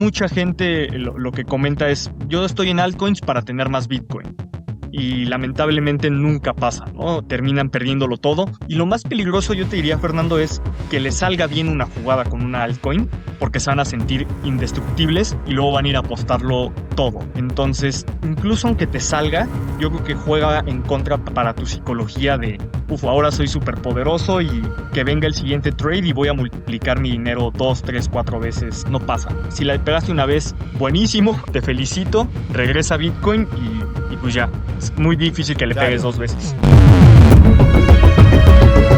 Mucha gente lo que comenta es, yo estoy en altcoins para tener más Bitcoin. Y lamentablemente nunca pasa, ¿no? Terminan perdiéndolo todo. Y lo más peligroso, yo te diría, Fernando, es que les salga bien una jugada con una altcoin, porque se van a sentir indestructibles y luego van a ir a apostarlo todo. Entonces, incluso aunque te salga, yo creo que juega en contra para tu psicología de, ahora soy súper poderoso y que venga el siguiente trade y voy a multiplicar mi dinero 2, 3, 4 veces. No pasa. Si la pegaste una vez, buenísimo, te felicito, regresa a Bitcoin y pues ya. Es muy difícil que le pegues dos veces.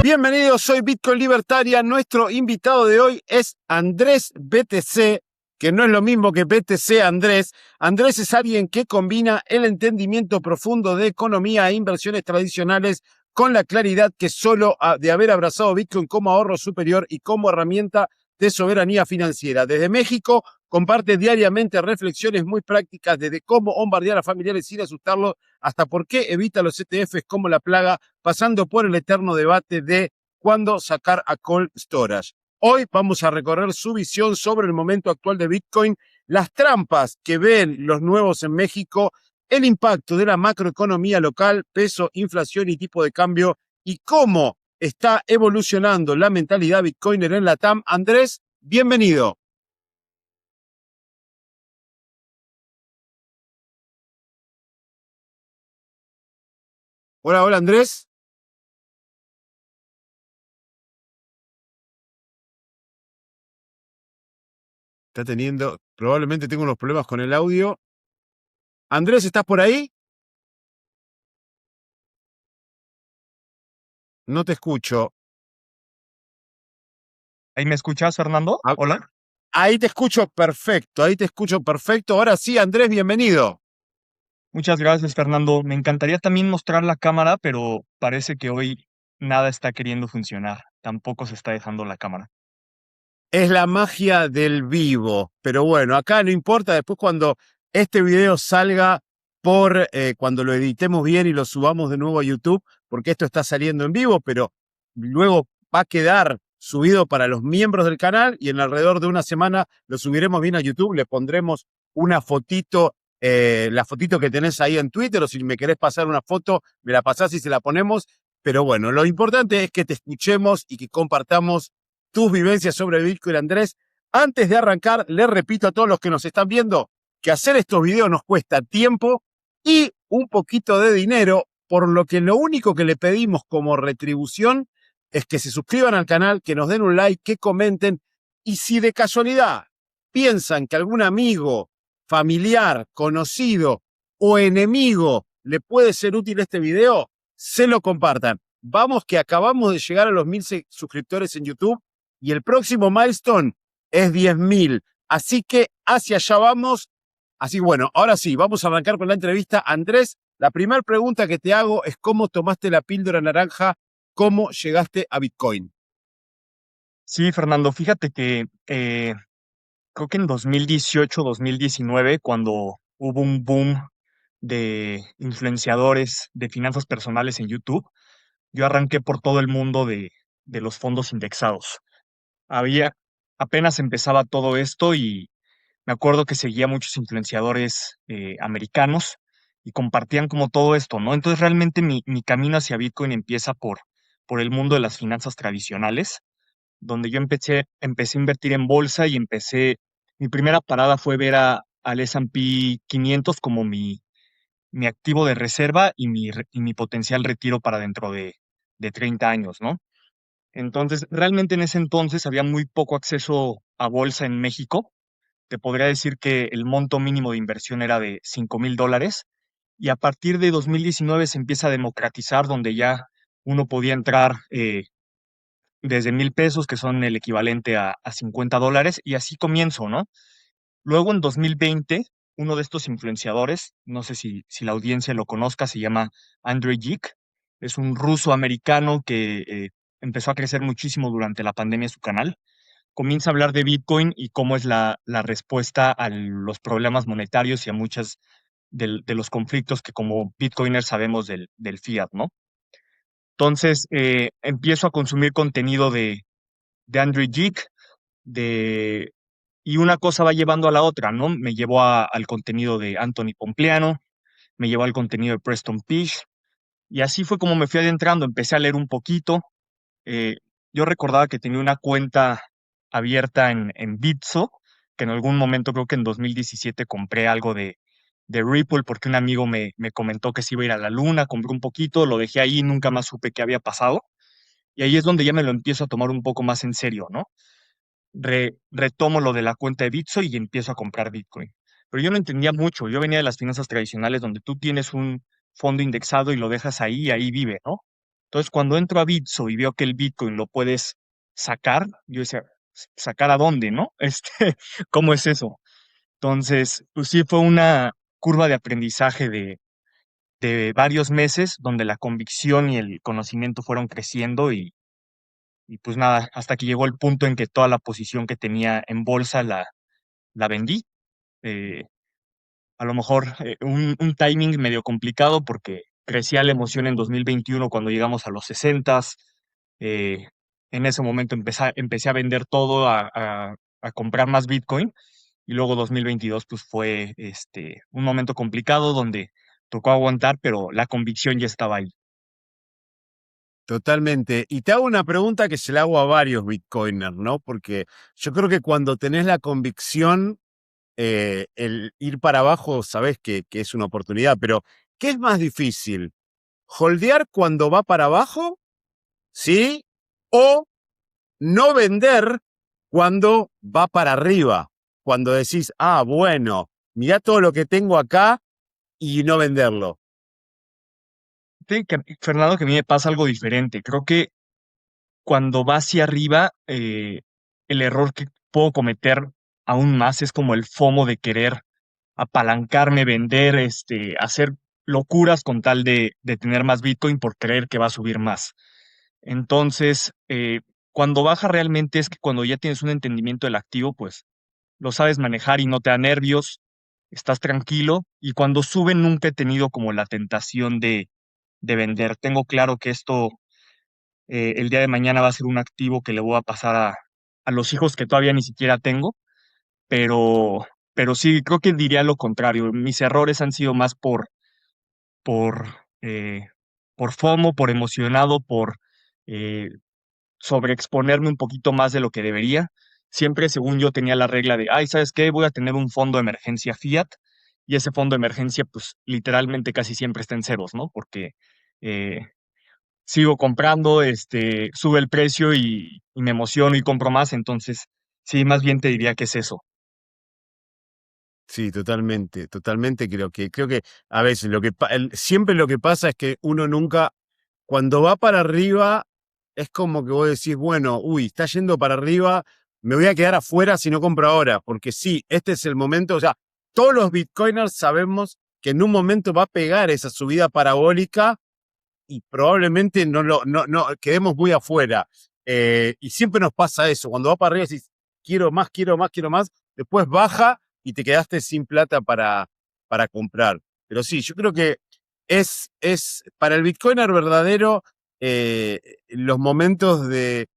Bienvenidos, soy Bitcoin Libertaria. Nuestro invitado de hoy es Andrés BTC, que no es lo mismo que BTC Andrés. Andrés es alguien que combina el entendimiento profundo de economía e inversiones tradicionales con la claridad que solo de haber abrazado Bitcoin como ahorro superior y como herramienta de soberanía financiera. Desde México comparte diariamente reflexiones muy prácticas desde cómo bombardear a familiares sin asustarlos hasta por qué evita los ETFs como la plaga, pasando por el eterno debate de cuándo sacar a cold storage. Hoy vamos a recorrer su visión sobre el momento actual de Bitcoin, las trampas que ven los nuevos en México, el impacto de la macroeconomía local, peso, inflación y tipo de cambio, y cómo está evolucionando la mentalidad bitcoiner en la TAM. Andrés, bienvenido. Hola, hola Andrés. Probablemente tengo unos problemas con el audio. Andrés, ¿estás por ahí? No te escucho. ¿Ahí me escuchas, Fernando? Ah, Hola. ahí te escucho perfecto, ahí te escucho perfecto. Ahora sí, Andrés, bienvenido. Muchas gracias, Fernando. Me encantaría también mostrar la cámara, pero parece que hoy nada está queriendo funcionar. Tampoco se está dejando la cámara. Es la magia del vivo, pero bueno, acá no importa, después cuando este video salga cuando lo editemos bien y lo subamos de nuevo a YouTube, porque esto está saliendo en vivo, pero luego va a quedar subido para los miembros del canal y en alrededor de una semana lo subiremos bien a YouTube, le pondremos una fotito, la fotito que tenés ahí en Twitter, o si me querés pasar una foto, me la pasás y se la ponemos, pero bueno, lo importante es que te escuchemos y que compartamos tus vivencias sobre Bitcoin, Andrés. Antes de arrancar, les repito a todos los que nos están viendo que hacer estos videos nos cuesta tiempo y un poquito de dinero, por lo que lo único que le pedimos como retribución es que se suscriban al canal, que nos den un like, que comenten, y si de casualidad piensan que algún amigo, familiar, conocido o enemigo le puede ser útil este video, se lo compartan. Vamos que acabamos de llegar a los 1000 suscriptores en YouTube y el próximo milestone es 10.000. Así que hacia allá vamos. Así bueno, ahora sí, vamos a arrancar con la entrevista. Andrés, la primera pregunta que te hago es cómo tomaste la píldora naranja, cómo llegaste a Bitcoin. Sí, Fernando, fíjate que creo que en 2018, 2019, cuando hubo un boom de influenciadores de finanzas personales en YouTube, yo arranqué por todo el mundo de los fondos indexados. Había, apenas empezaba todo esto y me acuerdo que seguía muchos influenciadores americanos y compartían como todo esto, ¿no? Entonces realmente mi camino hacia Bitcoin empieza por el mundo de las finanzas tradicionales, donde yo empecé a invertir en bolsa y mi primera parada fue ver al S&P 500 como mi activo de reserva y mi potencial retiro para dentro de 30 años, ¿no? Entonces, realmente en ese entonces había muy poco acceso a bolsa en México. Te podría decir que el monto mínimo de inversión era de $5,000 y a partir de 2019 se empieza a democratizar donde ya uno podía entrar desde 1,000 pesos, que son el equivalente a $50, y así comienzo, ¿no? Luego en 2020, uno de estos influenciadores, no sé si la audiencia lo conozca, se llama Andrei Yik, es un ruso americano que empezó a crecer muchísimo durante la pandemia su canal. Comienza a hablar de Bitcoin y cómo es la respuesta a los problemas monetarios y a muchos de los conflictos que como Bitcoiners sabemos del fiat, ¿no? Entonces, empiezo a consumir contenido de Andrew Yik, Y una cosa va llevando a la otra, ¿no? Me llevó al contenido de Anthony Pompliano, me llevó al contenido de Preston Peace, y así fue como me fui adentrando. Empecé a leer un poquito. eh, yo recordaba que tenía una cuenta abierta en Bitso, que en algún momento, creo que en 2017, compré algo de Ripple porque un amigo me comentó que se iba a ir a la luna, compré un poquito, lo dejé ahí, nunca más supe qué había pasado. Y ahí es donde ya me lo empiezo a tomar un poco más en serio, ¿no? Retomo lo de la cuenta de Bitso y empiezo a comprar Bitcoin. Pero yo no entendía mucho. Yo venía de las finanzas tradicionales donde tú tienes un fondo indexado y lo dejas ahí y ahí vive, ¿no? Entonces, cuando entro a Bitso y veo que el Bitcoin lo puedes sacar, yo decía, ¿sacar a dónde, no? ¿Cómo es eso? Entonces, pues sí, fue una curva de aprendizaje de varios meses donde la convicción y el conocimiento fueron creciendo y pues nada, hasta que llegó el punto en que toda la posición que tenía en bolsa la vendí. Eh, a lo mejor un timing medio complicado porque crecía la emoción en 2021 cuando llegamos a los 60. En ese momento empecé a vender todo, a comprar más Bitcoin, y luego 2022 pues fue un momento complicado donde tocó aguantar, pero la convicción ya estaba ahí. Totalmente. Y te hago una pregunta que se la hago a varios bitcoiners, ¿no? Porque yo creo que cuando tenés la convicción, el ir para abajo, sabés que es una oportunidad, pero ¿qué es más difícil? ¿Holdear cuando va para abajo? ¿Sí? ¿O no vender cuando va para arriba? Cuando decís, ah, bueno, mirá todo lo que tengo acá y no venderlo. Fíjate Fernando, que a mí me pasa algo diferente. Creo que cuando va hacia arriba, el error que puedo cometer aún más es como el FOMO de querer apalancarme, vender, hacer locuras con tal de tener más Bitcoin por creer que va a subir más. Entonces, cuando baja realmente es que cuando ya tienes un entendimiento del activo, pues lo sabes manejar y no te da nervios, estás tranquilo. Y cuando sube nunca he tenido como la tentación de vender. Tengo claro que esto, el día de mañana, va a ser un activo que le voy a pasar a los hijos que todavía ni siquiera tengo, pero, pero sí, creo que diría lo contrario. Mis errores han sido más por, eh, por FOMO, por emocionado, por eh, sobreexponerme un poquito más de lo que debería. Siempre, según yo, tenía la regla de, ay, ¿sabes qué? Voy a tener un fondo de emergencia fiat, y ese fondo de emergencia, pues literalmente casi siempre está en ceros, ¿no? Porque eh, sigo comprando, sube el precio y me emociono y compro más. Entonces, sí, más bien te diría que es eso. Sí, totalmente, totalmente. Creo que a veces siempre lo que pasa es que uno nunca, cuando va para arriba, es como que vos decís, bueno, uy, está yendo para arriba, me voy a quedar afuera si no compro ahora, porque sí, este es el momento, o sea, todos los bitcoiners sabemos que en un momento va a pegar esa subida parabólica y probablemente no quedemos muy afuera. Y siempre nos pasa eso, cuando va para arriba decís, quiero más, quiero más, quiero más, después baja y te quedaste sin plata para comprar. Pero sí, yo creo que es para el Bitcoiner verdadero, los momentos de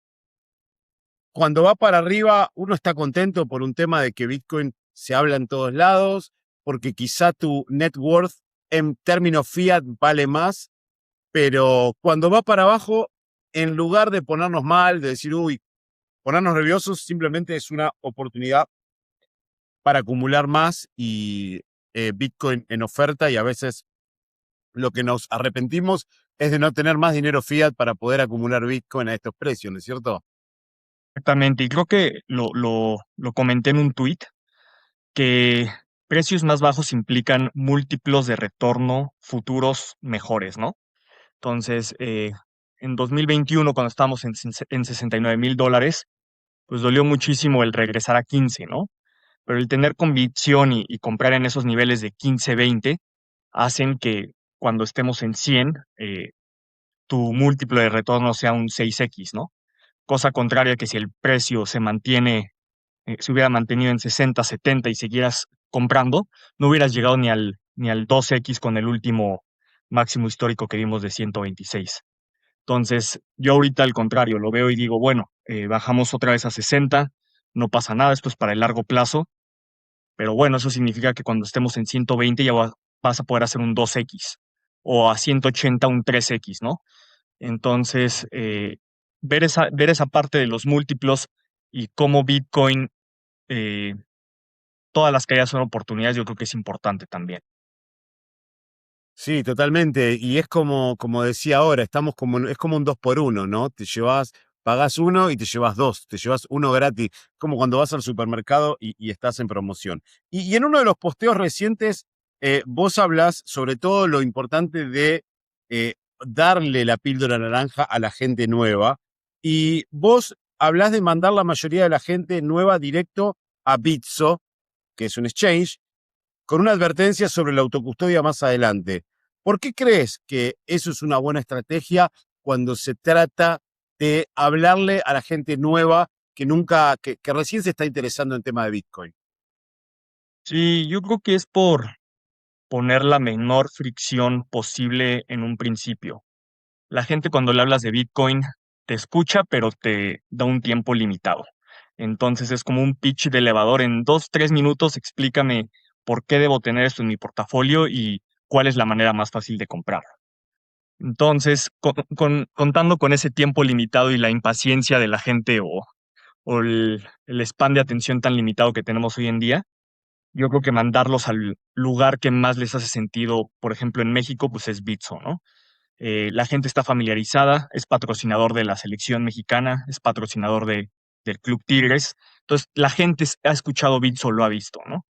cuando va para arriba, uno está contento por un tema de que Bitcoin se habla en todos lados, porque quizá tu net worth en términos fiat vale más, pero cuando va para abajo, en lugar de ponernos mal, de decir, uy, ponernos nerviosos, simplemente es una oportunidad para acumular más y Bitcoin en oferta, y a veces lo que nos arrepentimos es de no tener más dinero fiat para poder acumular Bitcoin a estos precios, ¿no es cierto? Exactamente, y creo que lo comenté en un tweet, que precios más bajos implican múltiplos de retorno futuros mejores, ¿no? Entonces, en 2021, cuando estábamos en $69,000, pues dolió muchísimo el regresar a 15, ¿no? Pero el tener convicción y comprar en esos niveles de 15, 20, hacen que cuando estemos en 100, tu múltiplo de retorno sea un 6x, ¿no? Cosa contraria que si el precio se hubiera mantenido en 60, 70 y siguieras comprando, no hubieras llegado ni al 2x con el último máximo histórico que vimos de 126. Entonces, yo ahorita al contrario, lo veo y digo, bueno, bajamos otra vez a 60, no pasa nada, esto es para el largo plazo, pero bueno, eso significa que cuando estemos en 120 ya vas a poder hacer un 2x o a 180 un 3x, ¿no? Entonces, ver esa parte de los múltiplos y cómo Bitcoin, eh, todas las caídas son oportunidades, yo creo que es importante también. Sí, totalmente. Y es como decía ahora, estamos es como un dos por uno, ¿no? Pagás uno y te llevas dos, te llevas uno gratis, como cuando vas al supermercado y estás en promoción. Y en uno de los posteos recientes, vos hablas sobre todo lo importante de eh, darle la píldora naranja a la gente nueva. Y vos hablás de mandar la mayoría de la gente nueva directo a Bitso, que es un exchange, con una advertencia sobre la autocustodia más adelante. ¿Por qué crees que eso es una buena estrategia cuando se trata de hablarle a la gente nueva que recién se está interesando en tema de Bitcoin? Sí, yo creo que es por poner la menor fricción posible en un principio. La gente cuando le hablas de Bitcoin te escucha, pero te da un tiempo limitado. Entonces es como un pitch de elevador. En 2, 3 minutos explícame por qué debo tener esto en mi portafolio y cuál es la manera más fácil de comprar. Entonces, contando con ese tiempo limitado y la impaciencia de la gente o el span de atención tan limitado que tenemos hoy en día, yo creo que mandarlos al lugar que más les hace sentido, por ejemplo, en México, pues es Bitso, ¿no? La gente está familiarizada, es patrocinador de la selección mexicana, es patrocinador del Club Tigres. Entonces, la gente ha escuchado Bitso, lo ha visto, ¿no?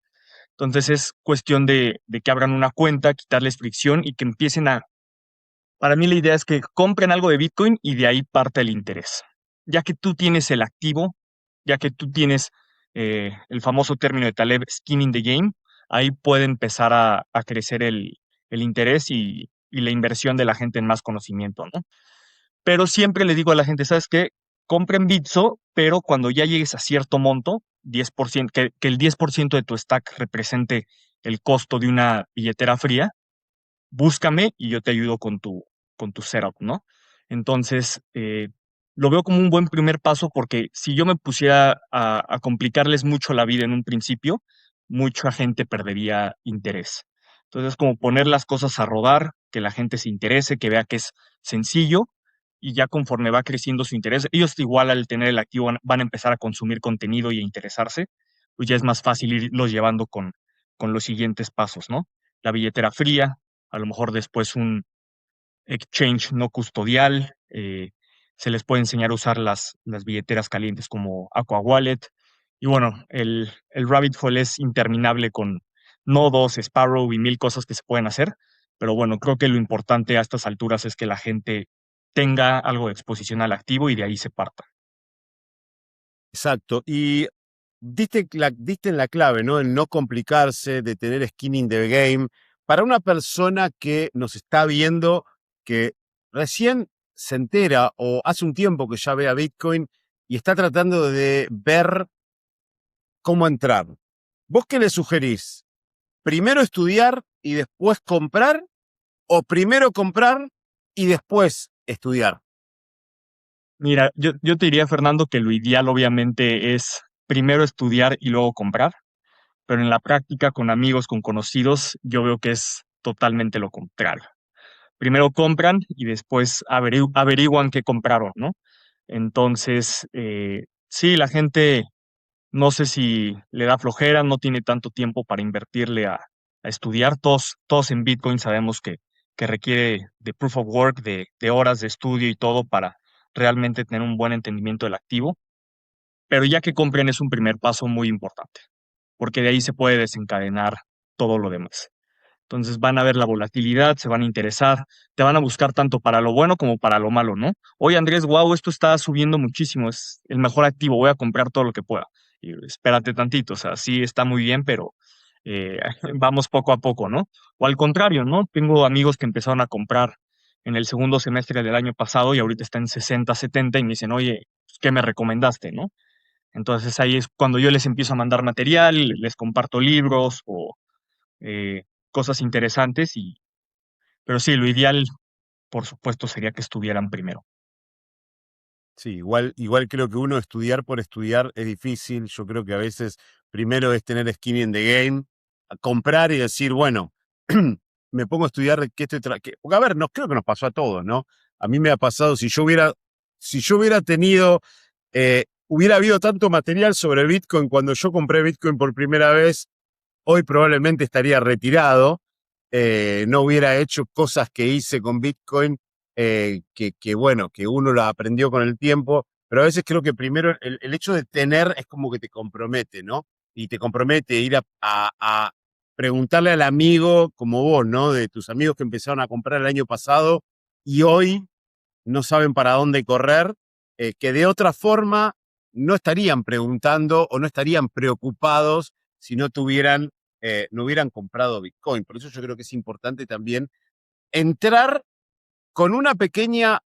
Entonces, es cuestión de que abran una cuenta, quitarles fricción y que empiecen a. Para mí, la idea es que compren algo de Bitcoin y de ahí parte el interés. Ya que tú tienes el activo, ya que tú tienes el famoso término de Taleb, skin in the game, ahí puede empezar a crecer el interés y la inversión de la gente en más conocimiento, ¿no? Pero siempre le digo a la gente, ¿sabes qué? Compren Bitso, pero cuando ya llegues a cierto monto, 10%, que el 10% de tu stack represente el costo de una billetera fría, búscame y yo te ayudo con tu setup, ¿no? Entonces, lo veo como un buen primer paso porque si yo me pusiera a complicarles mucho la vida en un principio, mucha gente perdería interés. Entonces, como poner las cosas a rodar, que la gente se interese, que vea que es sencillo y ya conforme va creciendo su interés, ellos igual al tener el activo van a empezar a consumir contenido y a interesarse, pues ya es más fácil irlos llevando con los siguientes pasos, ¿no? La billetera fría, a lo mejor después un exchange no custodial, se les puede enseñar a usar las billeteras calientes como Aqua Wallet. Y bueno, el rabbit hole es interminable con nodos, Sparrow y mil cosas que se pueden hacer. Pero bueno, creo que lo importante a estas alturas es que la gente tenga algo de exposición al activo y de ahí se parta. Exacto. Y diste en la clave, ¿no? El no complicarse, de tener skin in the game. Para una persona que nos está viendo, que recién se entera o hace un tiempo que ya ve a Bitcoin y está tratando de ver cómo entrar. ¿Vos qué le sugerís? ¿Primero estudiar y después comprar? ¿O primero comprar y después estudiar? Mira, yo te diría, Fernando, que lo ideal obviamente es primero estudiar y luego comprar, pero en la práctica con amigos, con conocidos, yo veo que es totalmente lo contrario. Primero compran y después averiguan qué compraron, ¿no? Entonces, sí, la gente no sé si le da flojera, no tiene tanto tiempo para invertirle a estudiar. Todos en Bitcoin sabemos que requiere de proof of work, de horas de estudio y todo para realmente tener un buen entendimiento del activo. Pero ya que compren es un primer paso muy importante, porque de ahí se puede desencadenar todo lo demás. Entonces van a ver la volatilidad, se van a interesar, te van a buscar tanto para lo bueno como para lo malo, ¿no? Oye, Andrés, wow, esto está subiendo muchísimo, es el mejor activo, voy a comprar todo lo que pueda. Y espérate tantito, o sea, sí está muy bien, pero eh, vamos poco a poco, ¿no? O al contrario, ¿no? Tengo amigos que empezaron a comprar en el segundo semestre del año pasado y ahorita está en 60, 70 y me dicen, oye, ¿qué me recomendaste, no? Entonces ahí es cuando yo les empiezo a mandar material, les comparto libros o eh, cosas interesantes pero sí, lo ideal, por supuesto, sería que estuvieran primero. Sí, igual creo que uno estudiar por estudiar es difícil. Yo creo que a veces primero es tener skin in the game, a comprar y decir, bueno, me pongo a estudiar de qué porque a ver, no creo que nos pasó a todos, ¿no? A mí me ha pasado, si yo hubiera tenido, hubiera habido tanto material sobre Bitcoin cuando yo compré Bitcoin por primera vez, hoy probablemente estaría retirado, no hubiera hecho cosas que hice con Bitcoin, bueno, que uno lo aprendió con el tiempo, pero a veces creo que primero el hecho de tener es como que te compromete, ¿no? Y te compromete ir a preguntarle al amigo como vos, ¿no? De tus amigos que empezaron a comprar el año pasado y hoy no saben para dónde correr, que de otra forma no estarían preguntando o no estarían preocupados si no hubieran comprado Bitcoin. Por eso yo creo que es importante también entrar con una pequeña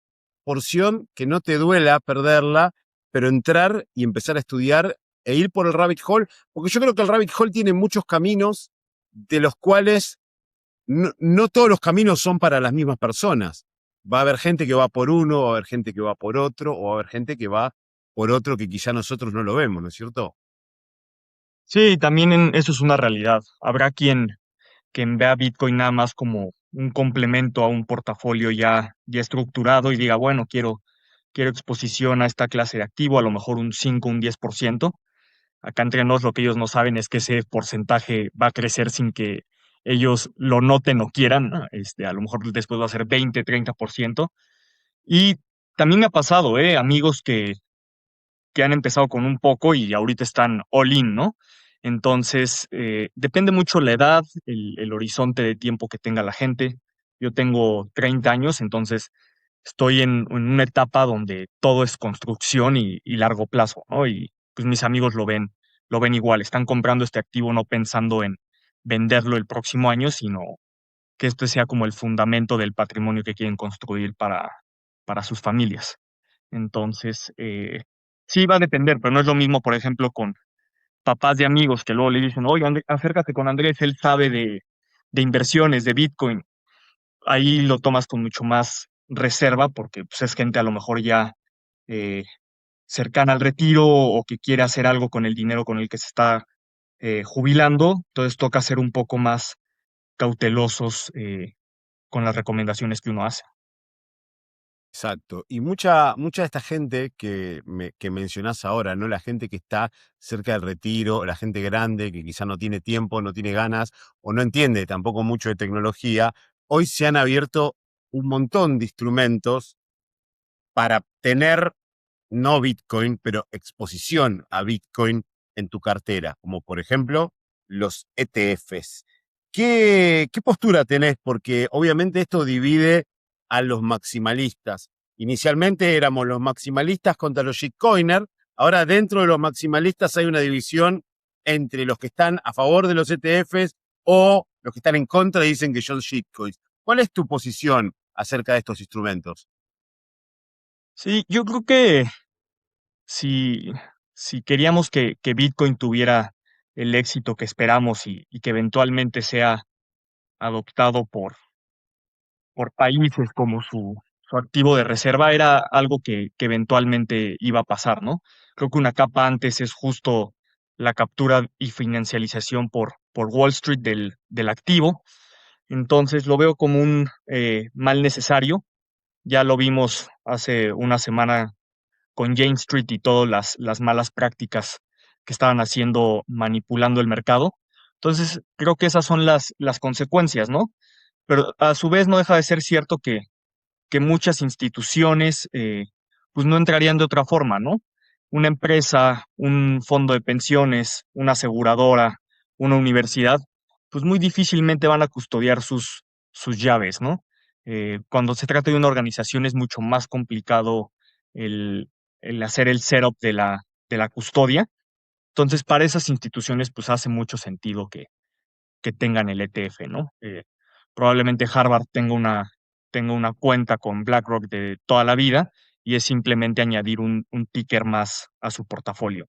porción que no te duela perderla, pero entrar y empezar a estudiar e ir por el rabbit hole, porque yo creo que el rabbit hole tiene muchos caminos de los cuales no todos los caminos son para las mismas personas. Va a haber gente que va por uno, va a haber gente que va por otro, o va a haber gente que va por otro que quizá nosotros no lo vemos, ¿no es cierto? Sí, también eso es una realidad. Habrá quien vea Bitcoin nada más como un complemento a un portafolio ya estructurado y diga, bueno, quiero exposición a esta clase de activo, a lo mejor un 5 un 10%. Acá entre nos lo que ellos no saben es que ese porcentaje va a crecer sin que ellos lo noten o quieran, ¿no? A lo mejor después va a ser 20, 30%. Y también me ha pasado, amigos que han empezado con un poco y ahorita están all in, ¿no? Entonces, depende mucho la edad, el horizonte de tiempo que tenga la gente. Yo tengo 30 años, entonces estoy en una etapa donde todo es construcción y largo plazo, ¿no? Y pues mis amigos lo ven igual, están comprando este activo no pensando en venderlo el próximo año, sino que este sea como el fundamento del patrimonio que quieren construir para sus familias. Entonces, sí va a depender, pero no es lo mismo, por ejemplo, con papás de amigos que luego le dicen, oye, acércate con Andrés, él sabe de inversiones, de Bitcoin. Ahí lo tomas con mucho más reserva porque pues, es gente a lo mejor ya eh, cercana al retiro o que quiere hacer algo con el dinero con el que se está jubilando. Entonces toca ser un poco más cautelosos con las recomendaciones que uno hace. Exacto. Y mucha de esta gente que mencionás ahora, ¿no? La gente que está cerca del retiro, la gente grande que quizá no tiene tiempo, no tiene ganas o no entiende tampoco mucho de tecnología, hoy se han abierto un montón de instrumentos para tener no Bitcoin, pero exposición a Bitcoin en tu cartera, como por ejemplo los ETFs. ¿Qué postura tenés? Porque obviamente esto divide a los maximalistas. Inicialmente éramos los maximalistas contra los shitcoiners, ahora dentro de los maximalistas hay una división entre los que están a favor de los ETFs o los que están en contra y dicen que son shitcoins. ¿Cuál es tu posición acerca de estos instrumentos? Sí, yo creo que si, si queríamos que Bitcoin tuviera el éxito que esperamos y que eventualmente sea adoptado por países como su activo de reserva, era algo que eventualmente iba a pasar, ¿no? Creo que una capa antes es justo la captura y financialización por Wall Street del activo. Entonces lo veo como un mal necesario. Ya lo vimos hace una semana con Jane Street y todas las malas prácticas que estaban haciendo manipulando el mercado. Entonces, creo que esas son las consecuencias, ¿no? Pero a su vez no deja de ser cierto que muchas instituciones pues no entrarían de otra forma, ¿no? Una empresa, un fondo de pensiones, una aseguradora, una universidad, pues muy difícilmente van a custodiar sus llaves, ¿no? Cuando se trata de una organización es mucho más complicado el, el hacer el setup de la custodia. Entonces, para esas instituciones, pues hace mucho sentido que tengan el ETF, ¿no? Probablemente Harvard tenga una cuenta con BlackRock de toda la vida y es simplemente añadir un ticker más a su portafolio.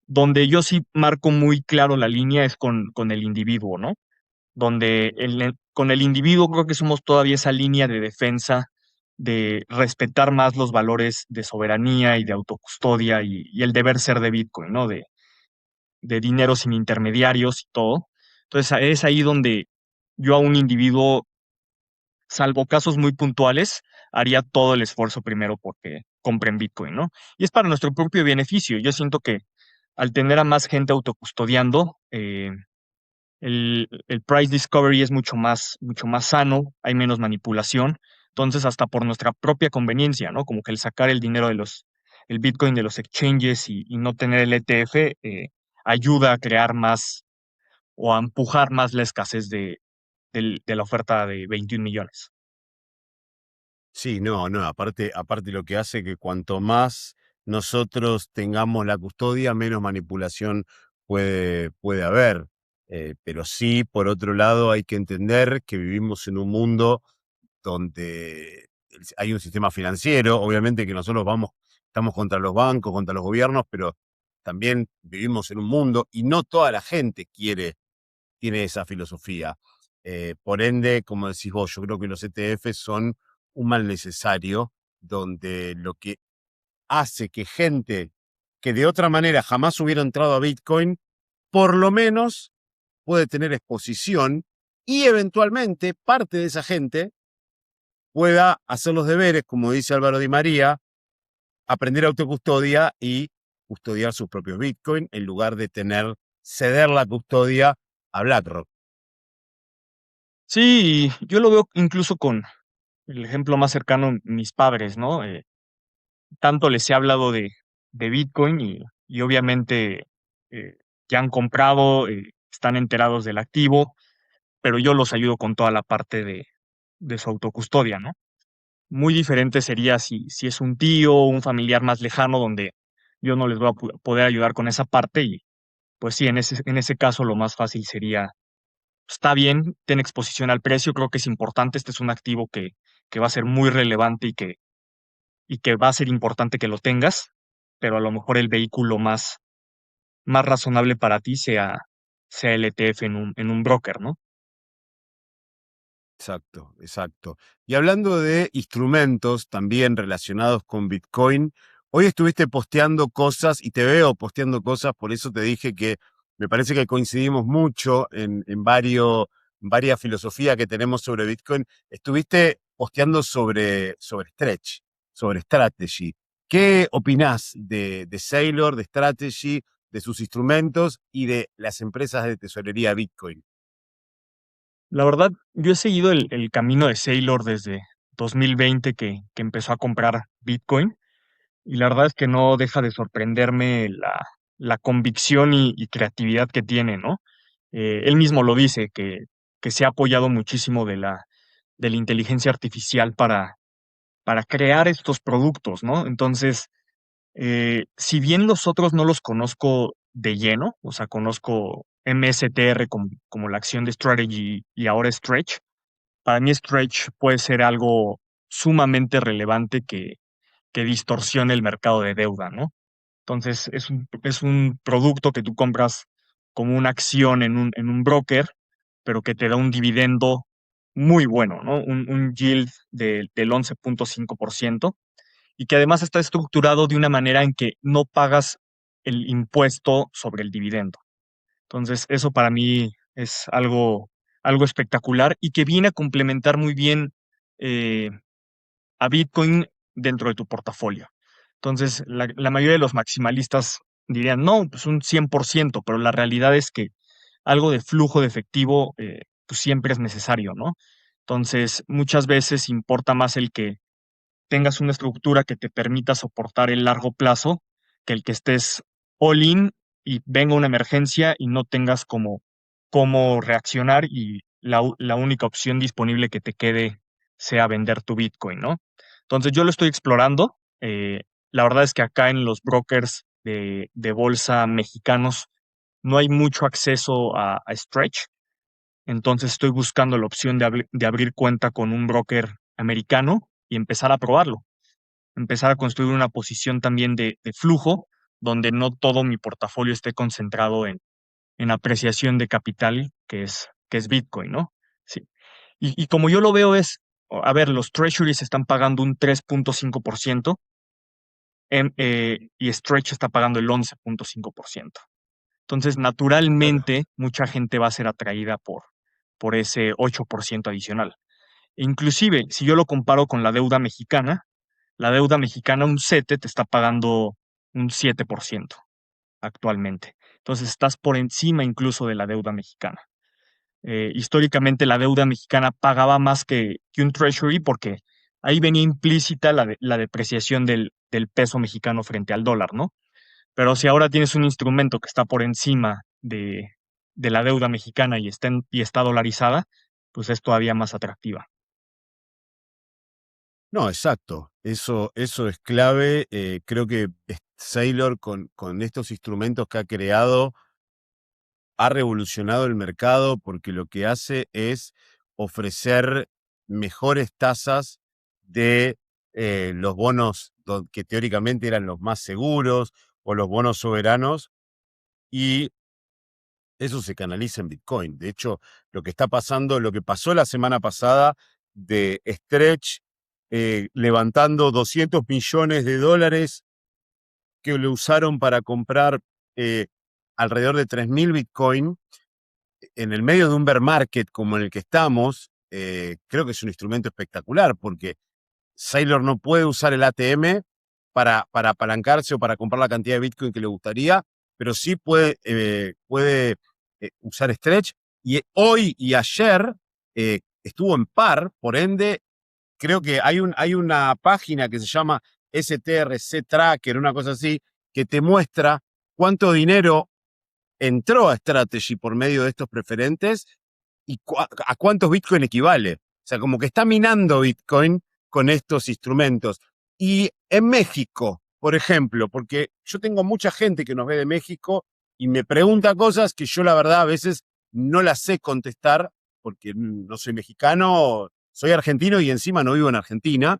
Donde yo sí marco muy claro la línea es con el individuo, ¿no? Donde con el individuo creo que somos todavía esa línea de defensa de respetar más los valores de soberanía y de autocustodia y el deber ser de Bitcoin, ¿no? De dinero sin intermediarios y todo. Entonces es ahí donde yo a un individuo, salvo casos muy puntuales, haría todo el esfuerzo primero porque compren Bitcoin, ¿no? Y es para nuestro propio beneficio. Yo siento que al tener a más gente autocustodiando, el price discovery es mucho más sano, hay menos manipulación. Entonces, hasta por nuestra propia conveniencia, ¿no? Como que el sacar el dinero el Bitcoin de los exchanges y no tener el ETF, ayuda a crear más o a empujar más la escasez de la oferta de 21 millones. Sí, no, no, aparte lo que hace que cuanto más nosotros tengamos la custodia, menos manipulación puede haber. Pero sí, por otro lado, hay que entender que vivimos en un mundo donde hay un sistema financiero, obviamente que nosotros estamos contra los bancos, contra los gobiernos, pero también vivimos en un mundo y no toda la gente tiene esa filosofía. Por ende, como decís vos, yo creo que los ETF son un mal necesario, donde lo que hace que gente que de otra manera jamás hubiera entrado a Bitcoin, por lo menos puede tener exposición y eventualmente parte de esa gente pueda hacer los deberes, como dice Álvaro Di María, aprender autocustodia y custodiar sus propios Bitcoin en lugar de ceder la custodia a BlackRock. Sí, yo lo veo incluso con el ejemplo más cercano, mis padres, ¿no? Tanto les he hablado de Bitcoin y obviamente ya han comprado, están enterados del activo, pero yo los ayudo con toda la parte de su autocustodia, ¿no? Muy diferente sería si es un tío o un familiar más lejano donde yo no les voy a poder ayudar con esa parte y pues sí, en ese caso lo más fácil sería, está bien, ten exposición al precio, creo que es importante, este es un activo que va a ser muy relevante y que va a ser importante que lo tengas, pero a lo mejor el vehículo más razonable para ti sea el ETF en un broker, ¿no? Exacto, exacto. Y hablando de instrumentos también relacionados con Bitcoin, hoy estuviste posteando cosas y te veo posteando cosas, por eso te dije que me parece que coincidimos mucho en varias filosofías que tenemos sobre Bitcoin. Estuviste posteando sobre Stretch, sobre Strategy. ¿Qué opinás de Sailor, de Strategy, de sus instrumentos y de las empresas de tesorería Bitcoin? La verdad, yo he seguido el camino de Saylor desde 2020 que empezó a comprar Bitcoin y la verdad es que no deja de sorprenderme la convicción y creatividad que tiene, ¿no? Él mismo lo dice, que se ha apoyado muchísimo de la inteligencia artificial para crear estos productos, ¿no? Entonces, si bien los otros no los conozco de lleno, o sea, conozco MSTR como la acción de strategy y ahora Stretch, para mí Stretch puede ser algo sumamente relevante que distorsione el mercado de deuda, ¿no? Entonces, es un producto que tú compras como una acción en un broker, pero que te da un dividendo muy bueno, ¿no? Un yield del 11.5% y que además está estructurado de una manera en que no pagas el impuesto sobre el dividendo. Entonces, eso para mí es algo espectacular y que viene a complementar muy bien eh, a Bitcoin dentro de tu portafolio. Entonces, la mayoría de los maximalistas dirían, no, pues un 100%, pero la realidad es que algo de flujo de efectivo pues siempre es necesario, ¿no? Entonces, muchas veces importa más el que tengas una estructura que te permita soportar el largo plazo, que el que estés all in y venga una emergencia y no tengas cómo reaccionar y la única opción disponible que te quede sea vender tu Bitcoin, ¿no? Entonces yo lo estoy explorando. La verdad es que acá en los brokers de bolsa mexicanos no hay mucho acceso a Stretch, entonces estoy buscando la opción de abrir cuenta con un broker americano y empezar a probarlo, empezar a construir una posición también de flujo, donde no todo mi portafolio esté concentrado en apreciación de capital, que es Bitcoin, ¿no? Sí. Y como yo lo veo es, a ver, los treasuries están pagando un 3.5% y Stretch está pagando el 11.5%. Entonces, Claro. naturalmente, mucha gente va a ser atraída por ese 8% adicional. E inclusive, si yo lo comparo con la deuda mexicana, un CETE te está pagando un 7% actualmente. Entonces, estás por encima incluso de la deuda mexicana. Históricamente, la deuda mexicana pagaba más que un treasury porque ahí venía implícita la depreciación del peso mexicano frente al dólar, ¿no? Pero si ahora tienes un instrumento que está por encima de la deuda mexicana y está dolarizada, pues es todavía más atractiva. No, exacto. Eso es clave. Creo que Sailor con estos instrumentos que ha creado ha revolucionado el mercado porque lo que hace es ofrecer mejores tasas de los bonos que teóricamente eran los más seguros o los bonos soberanos y eso se canaliza en Bitcoin. De hecho, lo que está pasando, lo que pasó la semana pasada de Stretch levantando $200 millones que lo usaron para comprar alrededor de 3.000 Bitcoin en el medio de un bear market como en el que estamos, creo que es un instrumento espectacular porque Sailor no puede usar el ATM para apalancarse o para comprar la cantidad de Bitcoin que le gustaría, pero sí puede usar Stretch. Y hoy y ayer estuvo en par, por ende, creo que hay una página que se llama STRC Tracker, una cosa así, que te muestra cuánto dinero entró a Strategy por medio de estos preferentes y a cuántos Bitcoin equivale. O sea, como que está minando Bitcoin con estos instrumentos. Y en México, por ejemplo, porque yo tengo mucha gente que nos ve de México y me pregunta cosas que yo la verdad a veces no las sé contestar porque no soy mexicano, soy argentino y encima no vivo en Argentina,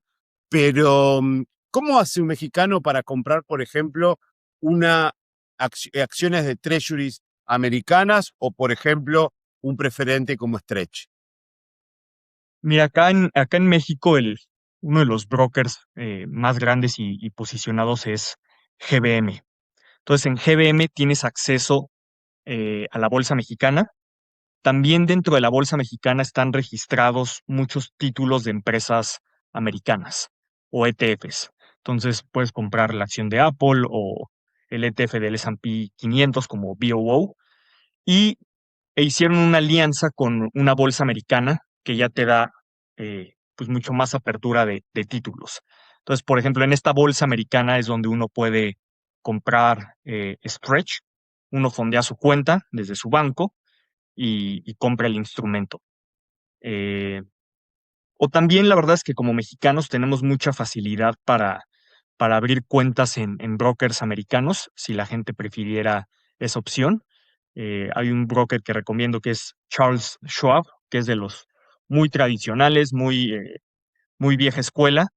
pero ¿cómo hace un mexicano para comprar, por ejemplo, una acciones de treasuries americanas o, por ejemplo, un preferente como Stretch? Mira, acá en México, uno de los brokers más grandes y posicionados es GBM. Entonces, en GBM tienes acceso a la bolsa mexicana. También dentro de la bolsa mexicana están registrados muchos títulos de empresas americanas o ETFs. Entonces, puedes comprar la acción de Apple o el ETF del S&P 500 como BOO y hicieron una alianza con una bolsa americana que ya te da pues mucho más apertura de títulos. Entonces, por ejemplo, en esta bolsa americana es donde uno puede comprar Stretch, uno fondea su cuenta desde su banco y compra el instrumento. Eh, o también la verdad es que como mexicanos tenemos mucha facilidad para abrir cuentas en brokers americanos, si la gente prefiriera esa opción. Hay un broker que recomiendo que es Charles Schwab, que es de los muy tradicionales, muy vieja escuela,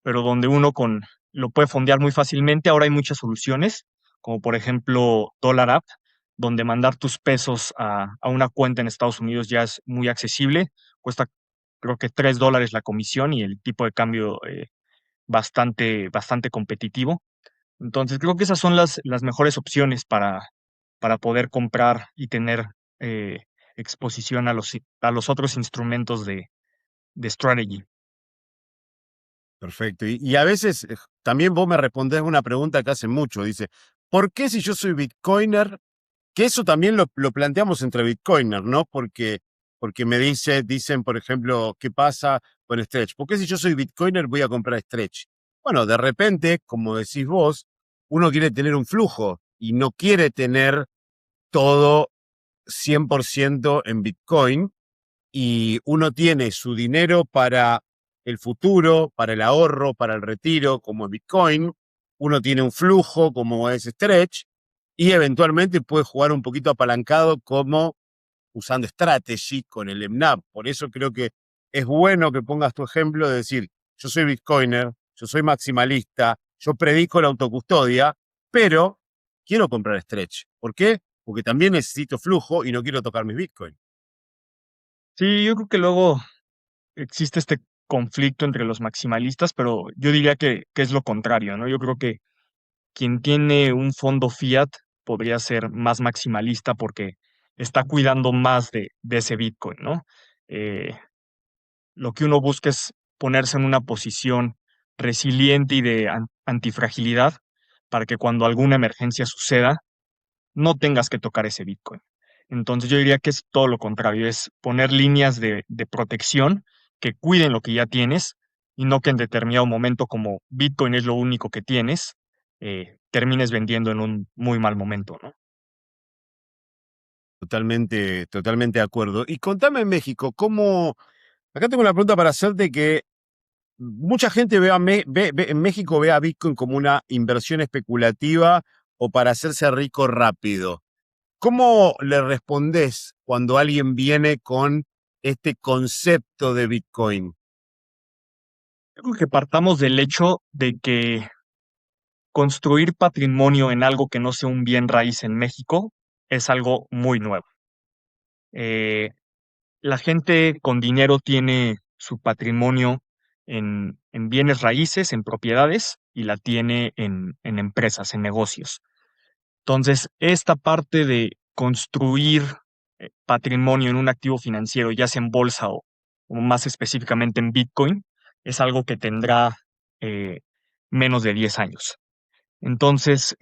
pero donde lo puede fondear muy fácilmente. Ahora hay muchas soluciones, como por ejemplo Dollar App, donde mandar tus pesos a una cuenta en Estados Unidos ya es muy accesible. Cuesta creo que $3 la comisión y el tipo de cambio bastante competitivo. Entonces creo que esas son las mejores opciones para poder comprar y tener eh, exposición a los otros instrumentos de strategy. Perfecto. Y a veces también vos me respondés una pregunta que hace mucho. Dice, ¿por qué si yo soy Bitcoiner? Que eso también lo planteamos entre Bitcoiners, ¿no? Porque dicen, por ejemplo, ¿qué pasa con Stretch? ¿Por qué si yo soy Bitcoiner voy a comprar Stretch? Bueno, de repente, como decís vos, uno quiere tener un flujo y no quiere tener todo 100% en Bitcoin y uno tiene su dinero para el futuro, para el ahorro, para el retiro, como es Bitcoin, uno tiene un flujo como es Stretch y eventualmente puede jugar un poquito apalancado como usando Strategy con el MNAP. Por eso creo que es bueno que pongas tu ejemplo de decir, yo soy Bitcoiner, yo soy maximalista, yo predico la autocustodia, pero quiero comprar Stretch. ¿Por qué? Porque también necesito flujo y no quiero tocar mis Bitcoin. Sí, yo creo que luego existe este conflicto entre los maximalistas, pero yo diría que es lo contrario, ¿no? Yo creo que quien tiene un fondo fiat podría ser más maximalista porque está cuidando más de ese Bitcoin, ¿no? Eh, lo que uno busca es ponerse en una posición resiliente y de antifragilidad para que cuando alguna emergencia suceda, no tengas que tocar ese Bitcoin. Entonces yo diría que es todo lo contrario, es poner líneas de protección que cuiden lo que ya tienes y no que en determinado momento, como Bitcoin es lo único que tienes, termines vendiendo en un muy mal momento, ¿no? Totalmente, totalmente de acuerdo. Y contame en México, ¿cómo? Acá tengo una pregunta para hacerte que mucha gente en México ve a Bitcoin como una inversión especulativa o para hacerse rico rápido. ¿Cómo le respondés cuando alguien viene con este concepto de Bitcoin? Yo creo que partamos del hecho de que construir patrimonio en algo que no sea un bien raíz en México es algo muy nuevo. Eh, la gente con dinero tiene su patrimonio en bienes raíces, en propiedades, y la tiene en empresas, en negocios. Entonces, esta parte de construir patrimonio en un activo financiero, ya sea en bolsa o más específicamente en Bitcoin, es algo que tendrá eh, menos de 10 años. Entonces,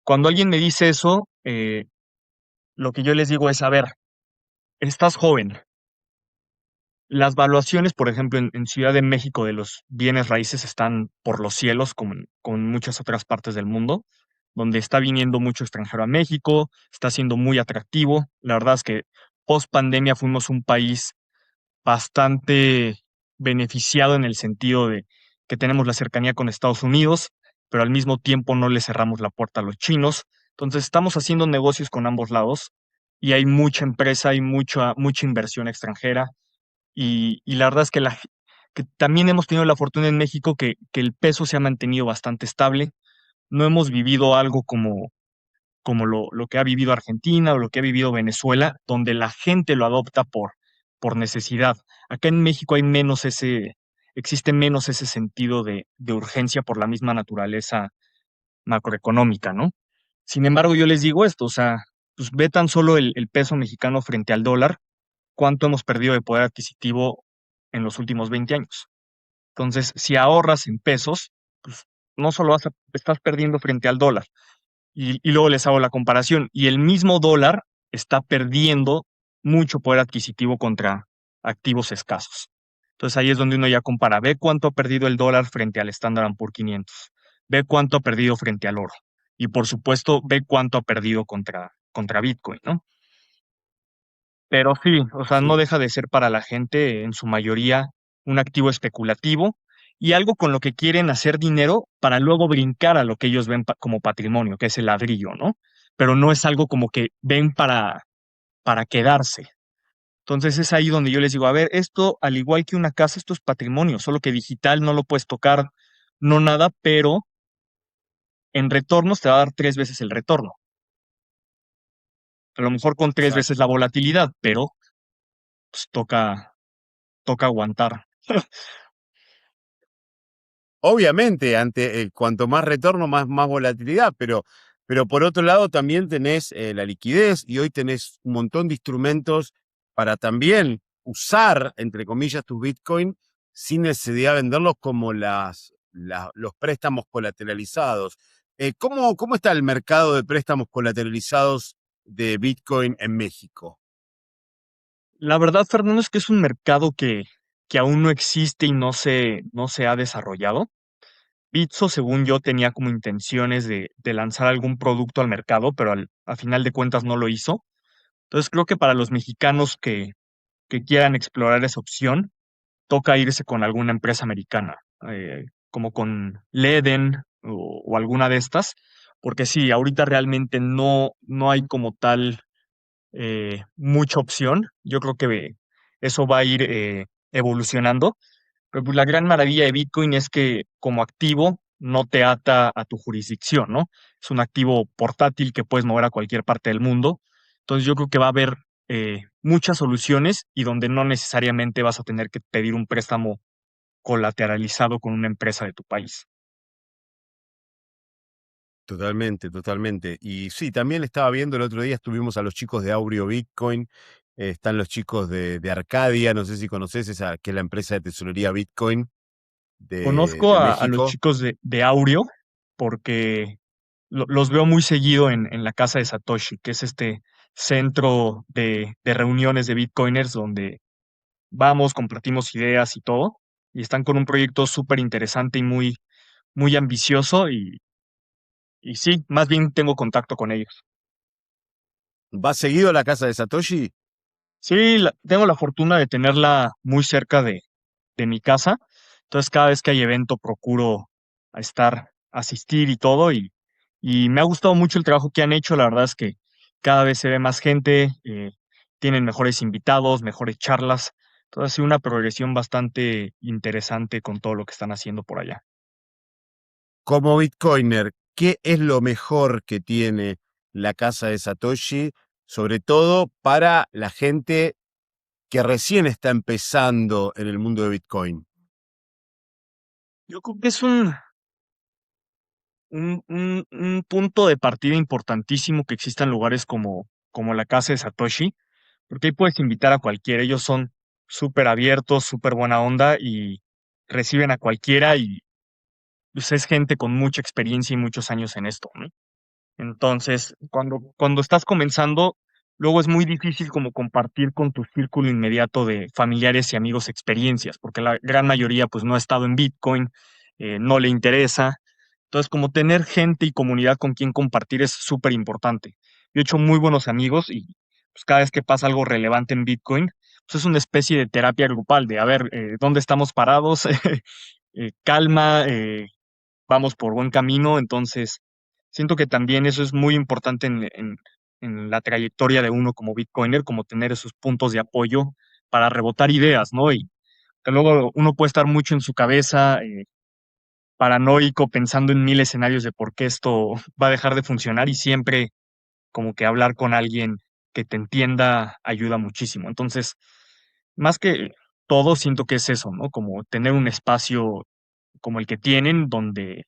cuando alguien me dice eso, lo que yo les digo es, a ver, estás joven. Las valuaciones, por ejemplo, en Ciudad de México de los bienes raíces están por los cielos, como en muchas otras partes del mundo, donde está viniendo mucho extranjero a México, está siendo muy atractivo. La verdad es que post pandemia fuimos un país bastante beneficiado en el sentido de que tenemos la cercanía con Estados Unidos, pero al mismo tiempo no le cerramos la puerta a los chinos. Entonces estamos haciendo negocios con ambos lados y hay mucha empresa, hay mucha inversión extranjera y la verdad es que, que también hemos tenido la fortuna en México que el peso se ha mantenido bastante estable. No hemos vivido algo como lo que ha vivido Argentina o lo que ha vivido Venezuela, donde la gente lo adopta por necesidad. Acá en México existe menos ese sentido de urgencia por la misma naturaleza macroeconómica, ¿no? Sin embargo, yo les digo esto, o sea, pues ve tan solo el peso mexicano frente al dólar, cuánto hemos perdido de poder adquisitivo en los últimos 20 años. Entonces, si ahorras en pesos, pues no solo estás perdiendo frente al dólar, y luego les hago la comparación. Y el mismo dólar está perdiendo mucho poder adquisitivo contra activos escasos. Entonces ahí es donde uno ya compara. Ve cuánto ha perdido el dólar frente al Standard and Poor's 500. Ve cuánto ha perdido frente al oro. Y por supuesto, ve cuánto ha perdido contra Bitcoin, ¿no? Pero sí, o sea, no Sí. deja de ser para la gente, en su mayoría, un activo especulativo y algo con lo que quieren hacer dinero para luego brincar a lo que ellos ven como patrimonio, que es el ladrillo, ¿no? Pero no es algo como que ven para quedarse. Entonces es ahí donde yo les digo, a ver, esto, al igual que una casa, esto es patrimonio, solo que digital no lo puedes tocar, no nada, pero en retornos te va a dar 3 veces el retorno. A lo mejor con 3 veces la Exacto. volatilidad, pero pues, toca aguantar. Obviamente, ante cuanto más retorno, más volatilidad, pero por otro lado también tenés la liquidez y hoy tenés un montón de instrumentos para también usar, entre comillas, tus Bitcoin sin necesidad de venderlos como los préstamos colateralizados. ¿Cómo está el mercado de préstamos colateralizados de Bitcoin en México? La verdad, Fernando, es que es un mercado que aún no existe y no se ha desarrollado. Bitso, según yo, tenía como intenciones de lanzar algún producto al mercado, pero a final de cuentas no lo hizo. Entonces creo que para los mexicanos que quieran explorar esa opción, toca irse con alguna empresa americana, como con Leden o alguna de estas, porque sí, ahorita realmente no hay como tal mucha opción. Yo creo que eso va a ir evolucionando. Pero pues, la gran maravilla de Bitcoin es que como activo no te ata a tu jurisdicción, ¿no? Es un activo portátil que puedes mover a cualquier parte del mundo. Entonces yo creo que va a haber muchas soluciones y donde no necesariamente vas a tener que pedir un préstamo colateralizado con una empresa de tu país. Totalmente, totalmente. Y sí, también estaba viendo el otro día, estuvimos a los chicos de Aureo Bitcoin, están los chicos de Arcadia, no sé si conoces esa, que es la empresa de tesorería Bitcoin Conozco de a los México. chicos de Aureo porque los veo muy seguido en la casa de Satoshi, que es este centro de reuniones de Bitcoiners donde vamos, compartimos ideas y todo, y están con un proyecto súper interesante y muy ambicioso y sí, más bien tengo contacto con ellos. ¿Vas seguido a la casa de Satoshi? Sí, tengo la fortuna de tenerla muy cerca de mi casa, entonces cada vez que hay evento procuro asistir y todo, y me ha gustado mucho el trabajo que han hecho, la verdad es que cada vez se ve más gente, tienen mejores invitados, mejores charlas, entonces ha sido una progresión bastante interesante con todo lo que están haciendo por allá. Como Bitcoiner, ¿qué es lo mejor que tiene la casa de Satoshi, sobre todo para la gente que recién está empezando en el mundo de Bitcoin? Yo creo que es un punto de partida importantísimo que existan lugares como la casa de Satoshi, porque ahí puedes invitar a cualquiera. Ellos son súper abiertos, súper buena onda y reciben a cualquiera y pues, es gente con mucha experiencia y muchos años en esto, ¿no? Entonces, cuando estás comenzando, luego es muy difícil como compartir con tu círculo inmediato de familiares y amigos experiencias, porque la gran mayoría pues no ha estado en Bitcoin, no le interesa. Entonces, como tener gente y comunidad con quien compartir es súper importante. Yo he hecho muy buenos amigos y pues, cada vez que pasa algo relevante en Bitcoin, pues es una especie de terapia grupal, de a ver, ¿dónde estamos parados? Calma, vamos por buen camino, entonces siento que también eso es muy importante en la trayectoria de uno como Bitcoiner, como tener esos puntos de apoyo para rebotar ideas, ¿no? Y que luego uno puede estar mucho en su cabeza, paranoico, pensando en mil escenarios de por qué esto va a dejar de funcionar y siempre como que hablar con alguien que te entienda ayuda muchísimo. Entonces, más que todo, siento que es eso, ¿no? Como tener un espacio como el que tienen donde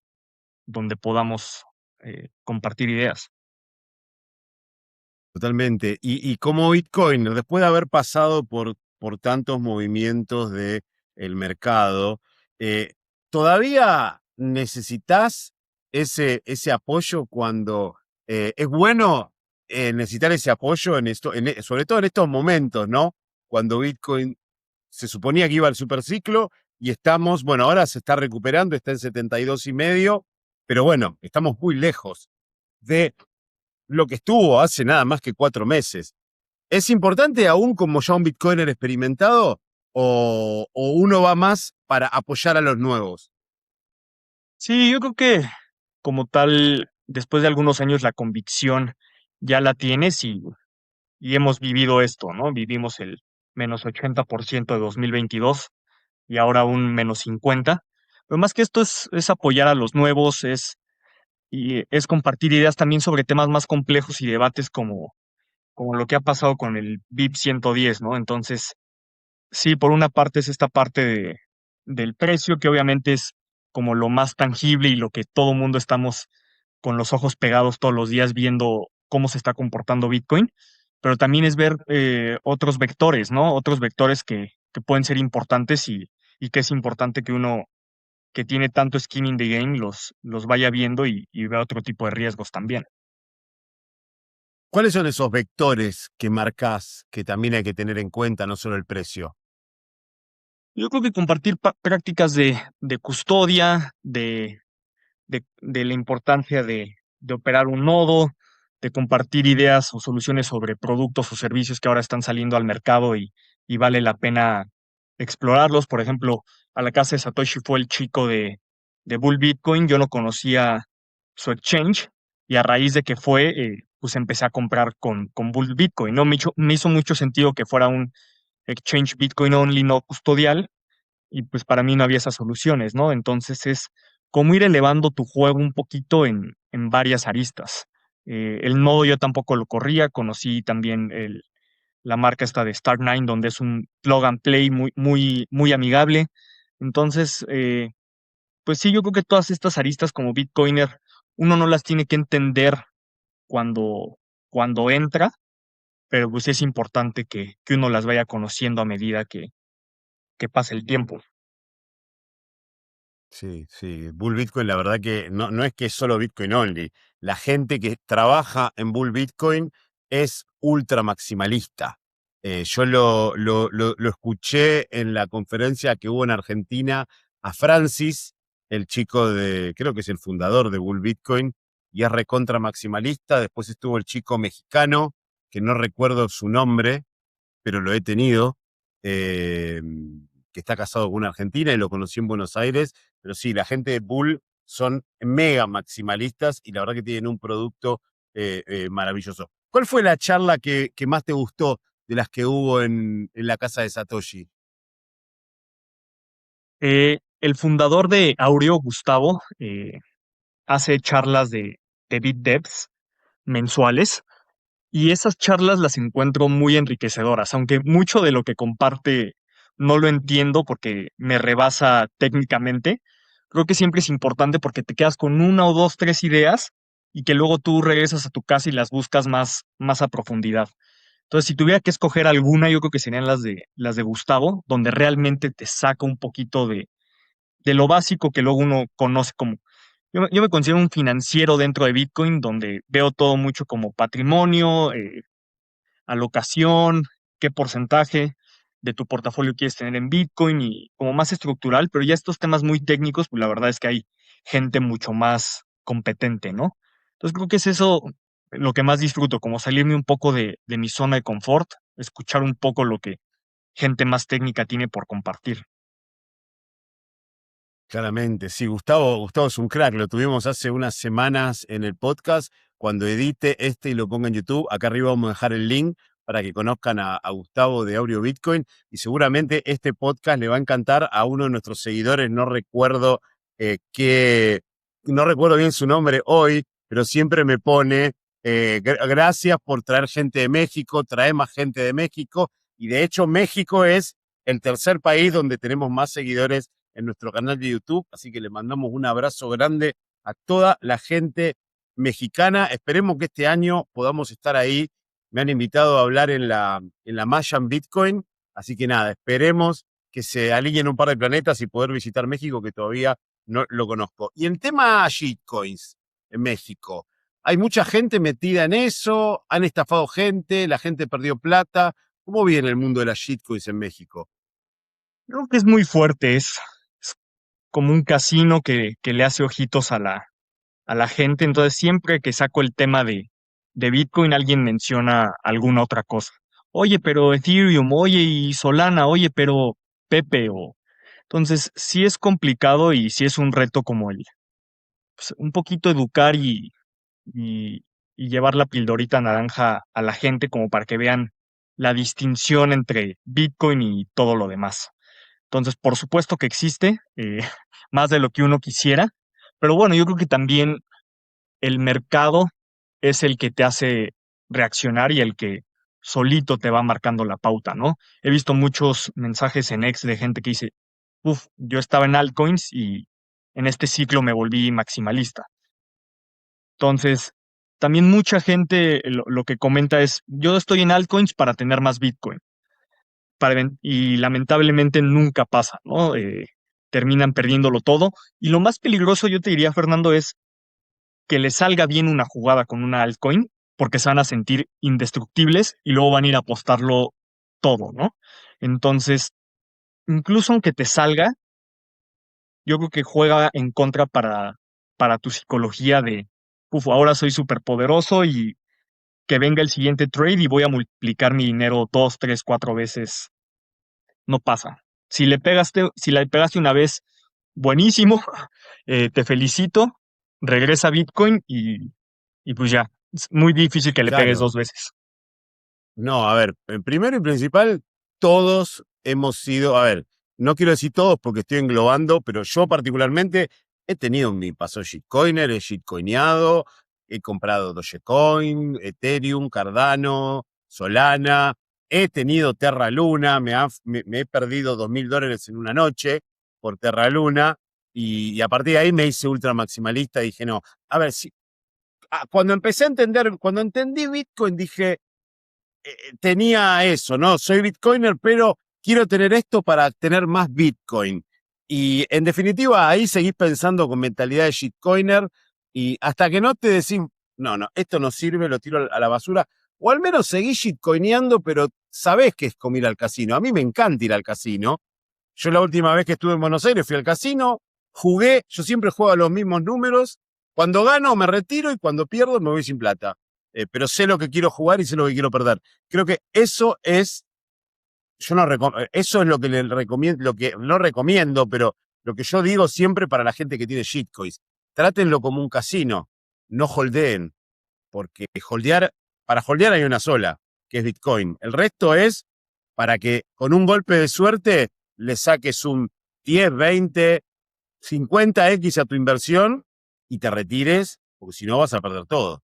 podamos compartir ideas. Totalmente. Y como Bitcoiner, después de haber pasado por tantos movimientos del mercado, eh, ¿todavía necesitas ese apoyo cuando es bueno necesitar ese apoyo en esto, sobre todo en estos momentos, ¿no? Cuando Bitcoin se suponía que iba al superciclo y estamos, bueno, ahora se está recuperando, está en 72,5, pero bueno, estamos muy lejos de lo que estuvo hace nada más que 4 meses. ¿Es importante aún como ya un Bitcoiner experimentado o uno va más para apoyar a los nuevos? Sí, yo creo que como tal, después de algunos años la convicción ya la tienes y hemos vivido esto, ¿no? Vivimos el -80% de 2022 y ahora un -50. Pero más que esto es apoyar a los nuevos, y es compartir ideas también sobre temas más complejos y debates como lo que ha pasado con el BIP 110, ¿no? Entonces, sí, por una parte es esta parte del precio, que obviamente es como lo más tangible y lo que todo mundo estamos con los ojos pegados todos los días viendo cómo se está comportando Bitcoin, pero también es ver otros vectores, ¿no? Otros vectores que pueden ser importantes y que es importante que uno que tiene tanto skin in the game los vaya viendo y vea otro tipo de riesgos también. ¿Cuáles son esos vectores que marcas que también hay que tener en cuenta, no solo el precio? Yo creo que compartir prácticas de custodia, de la importancia de operar un nodo, de compartir ideas o soluciones sobre productos o servicios que ahora están saliendo al mercado y vale la pena explorarlos. Por ejemplo, a la casa de Satoshi fue el chico de Bull Bitcoin, yo no conocía su exchange y a raíz de que fue, pues empecé a comprar con Bull Bitcoin, ¿no? Me hizo mucho sentido que fuera un exchange Bitcoin only, no custodial, y pues para mí no había esas soluciones, ¿no? Entonces es como ir elevando tu juego un poquito en varias aristas. El nodo yo tampoco lo corría, conocí también la marca esta de Start9, donde es un plug and play muy amigable. Entonces, pues sí, yo creo que todas estas aristas como Bitcoiner, uno no las tiene que entender cuando, cuando entra, pero pues sí es importante que uno las vaya conociendo a medida que pasa el tiempo. Sí, sí. Bull Bitcoin, la verdad que no es que es solo Bitcoin only. La gente que trabaja en Bull Bitcoin es ultra maximalista. Yo lo escuché en la conferencia que hubo en Argentina a Francis, el chico de, creo que es el fundador de Bull Bitcoin, y es recontra maximalista. Después estuvo el chico mexicano, que no recuerdo su nombre, pero lo he tenido, eh, que está casado con una argentina y lo conocí en Buenos Aires. Pero sí, la gente de Bull son mega maximalistas y la verdad que tienen un producto maravilloso. ¿Cuál fue la charla que más te gustó de las que hubo en la casa de Satoshi? El fundador de Aureo, Gustavo, hace charlas de BitDevs mensuales y esas charlas las encuentro muy enriquecedoras, aunque mucho de lo que comparte no lo entiendo porque me rebasa técnicamente. Creo que siempre es importante porque te quedas con una o dos, tres ideas y que luego tú regresas a tu casa y las buscas más a profundidad. Entonces, si tuviera que escoger alguna, yo creo que serían las de Gustavo, donde realmente te saca un poquito de lo básico que luego uno conoce como... Yo me considero un financiero dentro de Bitcoin, donde veo todo mucho como patrimonio, alocación, qué porcentaje de tu portafolio quieres tener en Bitcoin y como más estructural, pero ya estos temas muy técnicos, pues la verdad es que hay gente mucho más competente, ¿no? Entonces creo que es eso lo que más disfruto, como salirme un poco de mi zona de confort, escuchar un poco lo que gente más técnica tiene por compartir. Claramente, sí, Gustavo es un crack, lo tuvimos hace unas semanas en el podcast. Cuando edite este y lo ponga en YouTube, acá arriba vamos a dejar el link para que conozcan a Gustavo de Audio Bitcoin y seguramente este podcast le va a encantar a uno de nuestros seguidores, no recuerdo bien su nombre hoy, pero siempre me pone, gracias por traer gente de México, trae más gente de México y de hecho México es el tercer país donde tenemos más seguidores en nuestro canal de YouTube, así que le mandamos un abrazo grande a toda la gente mexicana. Esperemos que este año podamos estar ahí. Me han invitado a hablar en la Mayan Bitcoin, así que nada, esperemos que se alineen un par de planetas y poder visitar México, que todavía no lo conozco. Y en tema shitcoins en México, hay mucha gente metida en eso, han estafado gente, la gente perdió plata. ¿Cómo viene el mundo de las shitcoins en México? Creo que es muy fuerte, es como un casino que le hace ojitos a la gente. Entonces, siempre que saco el tema de Bitcoin, alguien menciona alguna otra cosa. Oye, pero Ethereum, oye, y Solana, oye, pero Pepe, o... Entonces, sí es complicado y sí es un reto como el, pues, un poquito educar y, y llevar la pildorita naranja a la gente como para que vean la distinción entre Bitcoin y todo lo demás. Entonces, por supuesto que existe, más de lo que uno quisiera, pero bueno, yo creo que también el mercado es el que te hace reaccionar y el que solito te va marcando la pauta, ¿no? He visto muchos mensajes en X de gente que dice, uff, yo estaba en altcoins y en este ciclo me volví maximalista. Entonces, también mucha gente lo que comenta es, yo estoy en altcoins para tener más Bitcoin, y lamentablemente nunca pasa, ¿no? Terminan perdiéndolo todo. Y lo más peligroso, yo te diría, Fernando, es que les salga bien una jugada con una altcoin, porque se van a sentir indestructibles y luego van a ir a apostarlo todo, ¿no? Entonces, incluso aunque te salga, yo creo que juega en contra para tu psicología de, uf, ahora soy súper poderoso y que venga el siguiente trade y voy a multiplicar mi dinero dos, tres, cuatro veces. No pasa. Si le pegaste una vez, buenísimo, te felicito, regresa a Bitcoin y pues ya, es muy difícil que le pegues Claro. dos veces. No, a ver, en primero y principal, todos hemos sido, a ver, no quiero decir todos porque estoy englobando, pero yo particularmente he tenido mi paso shitcoiner, he shitcoineado, he comprado Dogecoin, Ethereum, Cardano, Solana, he tenido Terra Luna, me he perdido $2000 en una noche, por Terra Luna, y a partir de ahí me hice ultra maximalista, dije, no, a ver, si, cuando empecé a entender, cuando entendí Bitcoin, dije, tenía eso, ¿no? Soy Bitcoiner, pero quiero tener esto para tener más Bitcoin. Y en definitiva, ahí seguís pensando con mentalidad de shitcoiner y hasta que no te decís, no, no, esto no sirve, lo tiro a la basura, o al menos seguís shitcoineando, pero sabés que es como ir al casino. A mí me encanta ir al casino. Yo la última vez que estuve en Buenos Aires fui al casino, jugué, yo siempre juego a los mismos números. Cuando gano me retiro y cuando pierdo me voy sin plata. Pero sé lo que quiero jugar y sé lo que quiero perder. Creo que eso es, yo no eso es lo que le recomiendo, lo que no recomiendo, pero lo que yo digo siempre para la gente que tiene shitcoins. Trátenlo como un casino, no holdeen, porque para holdear hay una sola, que es Bitcoin. El resto es para que con un golpe de suerte le saques un 10, 20, 50x a tu inversión y te retires, porque si no vas a perder todo.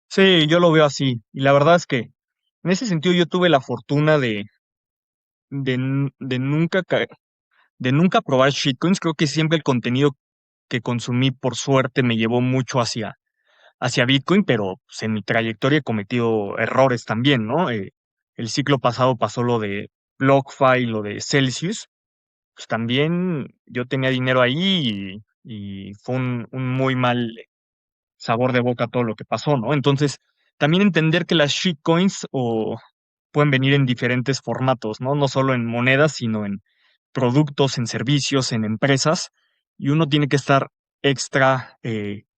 Sí, yo lo veo así. Y la verdad es que en ese sentido yo tuve la fortuna de nunca de nunca probar shitcoins. Creo que siempre el contenido que consumí por suerte me llevó mucho hacia Bitcoin, pero pues, en mi trayectoria he cometido errores también, ¿no? El ciclo pasado pasó lo de BlockFi, lo de Celsius, pues también yo tenía dinero ahí y fue un muy mal sabor de boca todo lo que pasó, ¿no? Entonces, también entender que las shitcoins pueden venir en diferentes formatos, ¿no? No solo en monedas, sino en productos, en servicios, en empresas, y uno tiene que estar extra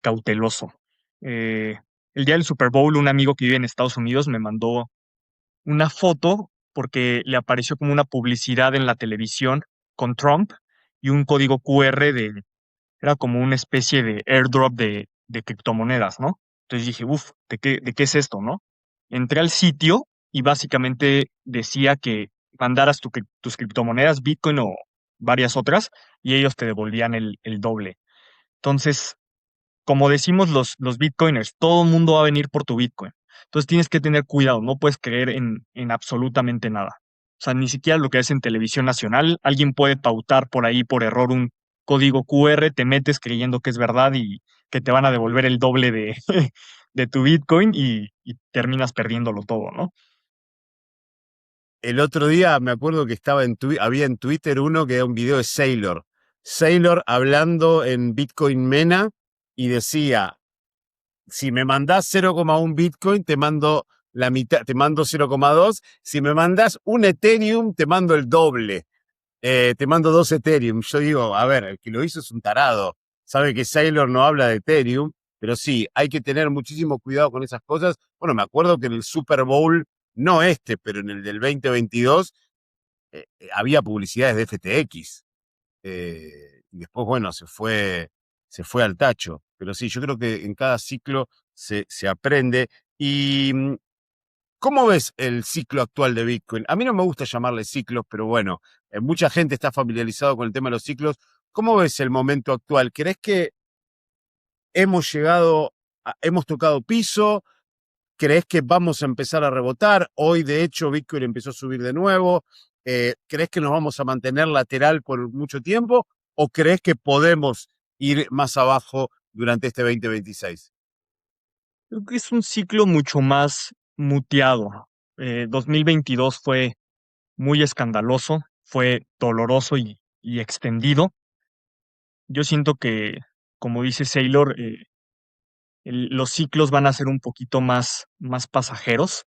cauteloso. Eh, el día del Super Bowl, un amigo que vive en Estados Unidos me mandó una foto porque le apareció como una publicidad en la televisión con Trump y un código QR era como una especie de airdrop de criptomonedas, ¿no? Entonces dije, uff, de qué es esto, no? Entré al sitio y básicamente decía que mandaras tus criptomonedas, Bitcoin o varias otras, y ellos te devolvían el doble. Entonces, como decimos los Bitcoiners, todo el mundo va a venir por tu Bitcoin. Entonces tienes que tener cuidado, no puedes creer en absolutamente nada. O sea, ni siquiera lo que es en televisión nacional, alguien puede pautar por ahí por error un código QR, te metes creyendo que es verdad y que te van a devolver el doble de tu Bitcoin y terminas perdiéndolo todo, ¿no? El otro día me acuerdo que había en Twitter uno que era un video de Sailor. Sailor hablando en Bitcoin Mena y decía, si me mandás 0,1 Bitcoin, te mando la mitad, te mando 0,2. Si me mandás un Ethereum, te mando el doble. Te mando 2 Ethereum. Yo digo, a ver, el que lo hizo es un tarado. Sabe que Sailor no habla de Ethereum, pero sí, hay que tener muchísimo cuidado con esas cosas. Bueno, me acuerdo que en el Super Bowl, no este, pero en el del 2022, había publicidades de FTX. Y después, bueno, se fue al tacho. Pero sí, yo creo que en cada ciclo se aprende. ¿Y cómo ves el ciclo actual de Bitcoin? A mí no me gusta llamarle ciclos, pero bueno, mucha gente está familiarizado con el tema de los ciclos. ¿Cómo ves el momento actual? ¿Crees que hemos tocado piso? ¿Crees que vamos a empezar a rebotar? Hoy, de hecho, Bitcoin empezó a subir de nuevo. ¿Crees que nos vamos a mantener lateral por mucho tiempo? ¿O crees que podemos ir más abajo durante este 2026? Creo que es un ciclo mucho más muteado. 2022 fue muy escandaloso, fue doloroso y extendido. Yo siento que, como dice Saylor, los ciclos van a ser un poquito más pasajeros.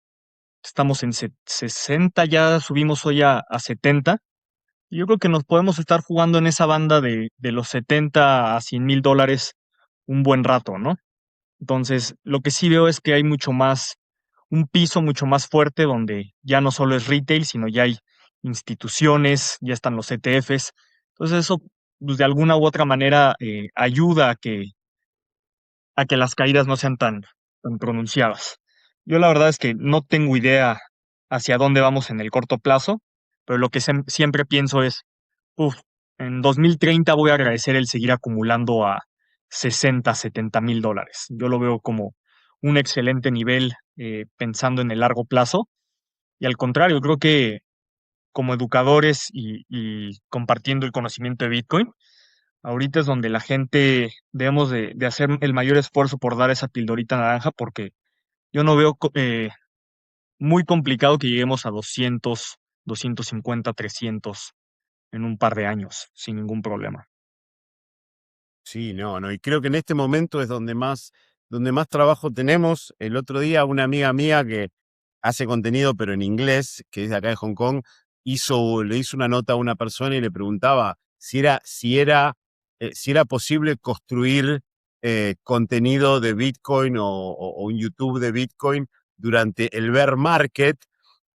Estamos en 60, ya subimos hoy a 70. Y yo creo que nos podemos estar jugando en esa banda de los 70 a $100,000 un buen rato, ¿no? Entonces, lo que sí veo es que hay un piso mucho más fuerte donde ya no solo es retail, sino ya hay instituciones, ya están los ETFs. Entonces, eso, pues, de alguna u otra manera, ayuda a que las caídas no sean tan pronunciadas. Yo la verdad es que no tengo idea hacia dónde vamos en el corto plazo, pero lo que siempre pienso es, uff, en 2030 voy a agradecer el seguir acumulando a 60, $70,000. Yo lo veo como un excelente nivel pensando en el largo plazo. Y al contrario, creo que como educadores y compartiendo el conocimiento de Bitcoin, ahorita es donde la gente debemos de hacer el mayor esfuerzo por dar esa pildorita naranja, porque yo no veo muy complicado que lleguemos a 200, 250, 300 en un par de años, sin ningún problema. Sí, no, no. Y creo que en este momento es donde más trabajo tenemos. El otro día una amiga mía que hace contenido, pero en inglés, que es de acá de Hong Kong, le hizo una nota a una persona y le preguntaba si era posible construir contenido de Bitcoin o un YouTube de Bitcoin durante el bear market.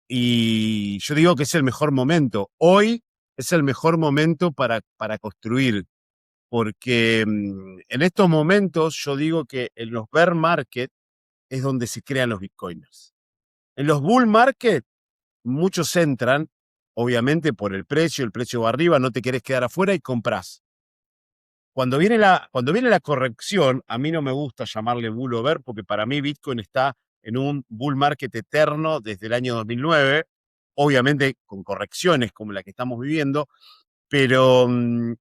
Y yo digo que es el mejor momento. Hoy es el mejor momento para construir, porque en estos momentos yo digo que en los bear market es donde se crean los bitcoiners. En los bull market muchos entran, obviamente por el precio va arriba, no te querés quedar afuera y compras. Cuando viene la corrección, a mí no me gusta llamarle bull o bear, porque para mí Bitcoin está en un bull market eterno desde el año 2009, obviamente con correcciones como la que estamos viviendo, pero en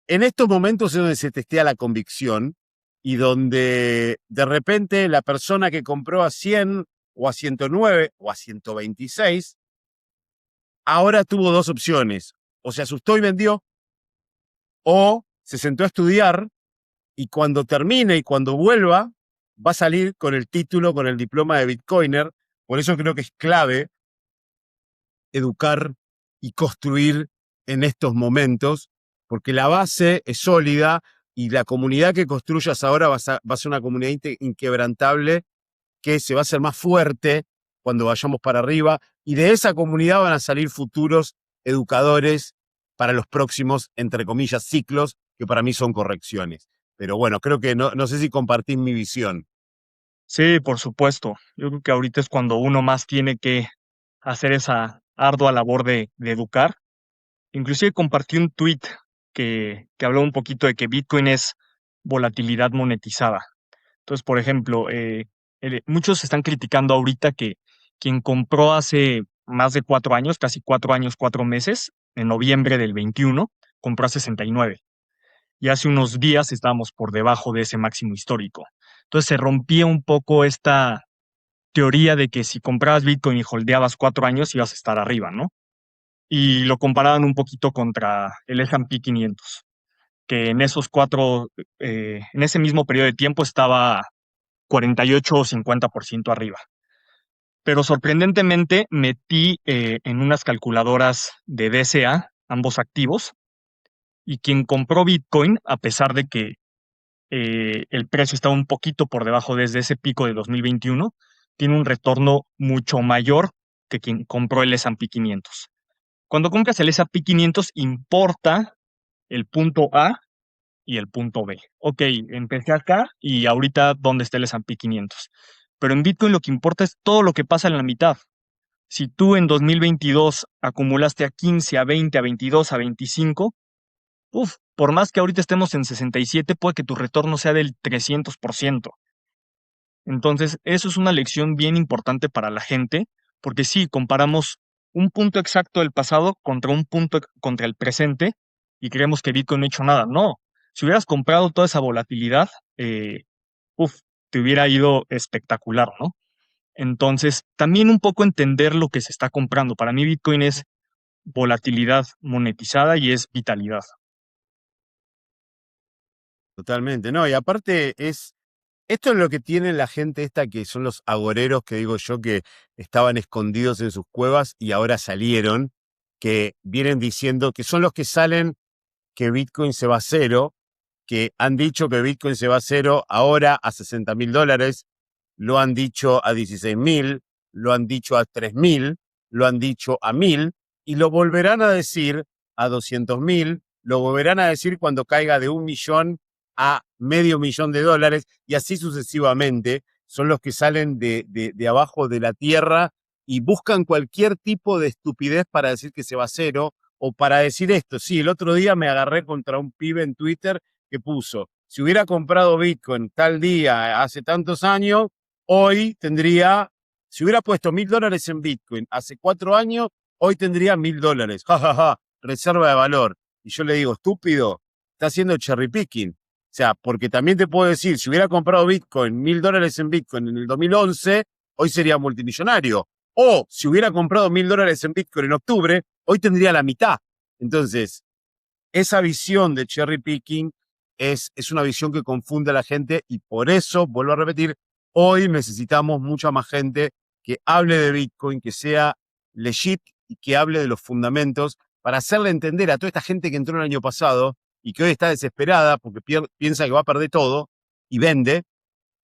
estos momentos es donde se testea la convicción y donde de repente la persona que compró a 100 o a 109 o a 126, ahora tuvo dos opciones. O se asustó y vendió, o se sentó a estudiar y cuando termine y cuando vuelva, va a salir con el título, con el diploma de Bitcoiner. Por eso creo que es clave educar y construir en estos momentos, porque la base es sólida y la comunidad que construyas ahora va a ser una comunidad inquebrantable que se va a hacer más fuerte cuando vayamos para arriba, y de esa comunidad van a salir futuros educadores para los próximos, entre comillas, ciclos, que para mí son correcciones. Pero bueno, creo que no sé si compartís mi visión. Sí, por supuesto. Yo creo que ahorita es cuando uno más tiene que hacer esa ardua labor de educar. Inclusive compartí un tweet que habló un poquito de que Bitcoin es volatilidad monetizada. Entonces, por ejemplo, muchos están criticando ahorita que quien compró hace más de 4 años, casi 4 años, 4 meses, en noviembre del 21, compró a 69. Y hace unos días estábamos por debajo de ese máximo histórico. Entonces se rompía un poco esta teoría de que si comprabas Bitcoin y holdeabas 4 años ibas a estar arriba, ¿no? Y lo comparaban un poquito contra el S&P 500, que en esos en ese mismo periodo de tiempo estaba 48 o 50% arriba. Pero sorprendentemente metí en unas calculadoras de DCA ambos activos, y quien compró Bitcoin, a pesar de que el precio estaba un poquito por debajo desde ese pico de 2021, tiene un retorno mucho mayor que quien compró el S&P 500. Cuando compras el S&P 500, importa el punto A y el punto B. Ok, empecé acá y ahorita ¿dónde está el S&P 500? Pero en Bitcoin lo que importa es todo lo que pasa en la mitad. Si tú en 2022 acumulaste a 15, a 20, a 22, a 25, por más que ahorita estemos en 67, puede que tu retorno sea del 300%. Entonces, eso es una lección bien importante para la gente, porque si comparamos un punto exacto del pasado contra un punto contra el presente y creemos que Bitcoin no ha hecho nada. No, si hubieras comprado toda esa volatilidad, eh, uf, te hubiera ido espectacular, ¿no? Entonces, también un poco entender lo que se está comprando. Para mí, Bitcoin es volatilidad monetizada y es vitalidad. Totalmente, no, y aparte esto es lo que tiene la gente esta, que son los agoreros, que digo yo, que estaban escondidos en sus cuevas y ahora salieron, que vienen diciendo que son los que salen que Bitcoin se va a cero, que han dicho que Bitcoin se va a cero ahora a $60.000, lo han dicho a 16.000, lo han dicho a 3.000, lo han dicho a 1.000 y lo volverán a decir a 200.000, lo volverán a decir cuando caiga de 1.000.000 a $500.000 y así sucesivamente. Son los que salen de abajo de la tierra y buscan cualquier tipo de estupidez para decir que se va a cero o para decir esto. Sí, el otro día me agarré contra un pibe en Twitter que puso: si hubiera comprado Bitcoin tal día hace tantos años, hoy tendría, si hubiera puesto $1.000 en Bitcoin hace 4 años, hoy tendría $1.000. Ja, ja, ja, reserva de valor. Y yo le digo, estúpido, está haciendo cherry picking. O sea, porque también te puedo decir, si hubiera comprado Bitcoin, $1.000 en Bitcoin en el 2011, hoy sería multimillonario. O si hubiera comprado $1.000 en Bitcoin en octubre, hoy tendría la mitad. Entonces, esa visión de cherry picking es una visión que confunde a la gente y por eso, vuelvo a repetir, hoy necesitamos mucha más gente que hable de Bitcoin, que sea legit y que hable de los fundamentos para hacerle entender a toda esta gente que entró el año pasado y que hoy está desesperada porque piensa que va a perder todo y vende,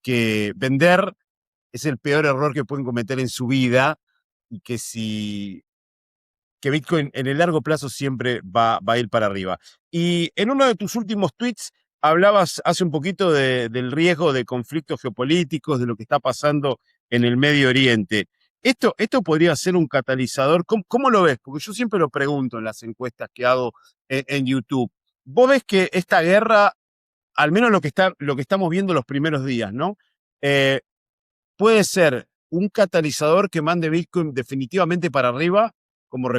que vender es el peor error que pueden cometer en su vida y que Bitcoin en el largo plazo siempre va a ir para arriba. Y en uno de tus últimos tweets hablabas hace un poquito del riesgo de conflictos geopolíticos, de lo que está pasando en el Medio Oriente. Esto podría ser un catalizador. ¿Cómo lo ves? Porque yo siempre lo pregunto en las encuestas que hago en YouTube. ¿Vos ves que esta guerra, al menos lo que estamos viendo los primeros días, ¿no? Eh, puede ser un catalizador que mande Bitcoin definitivamente para arriba como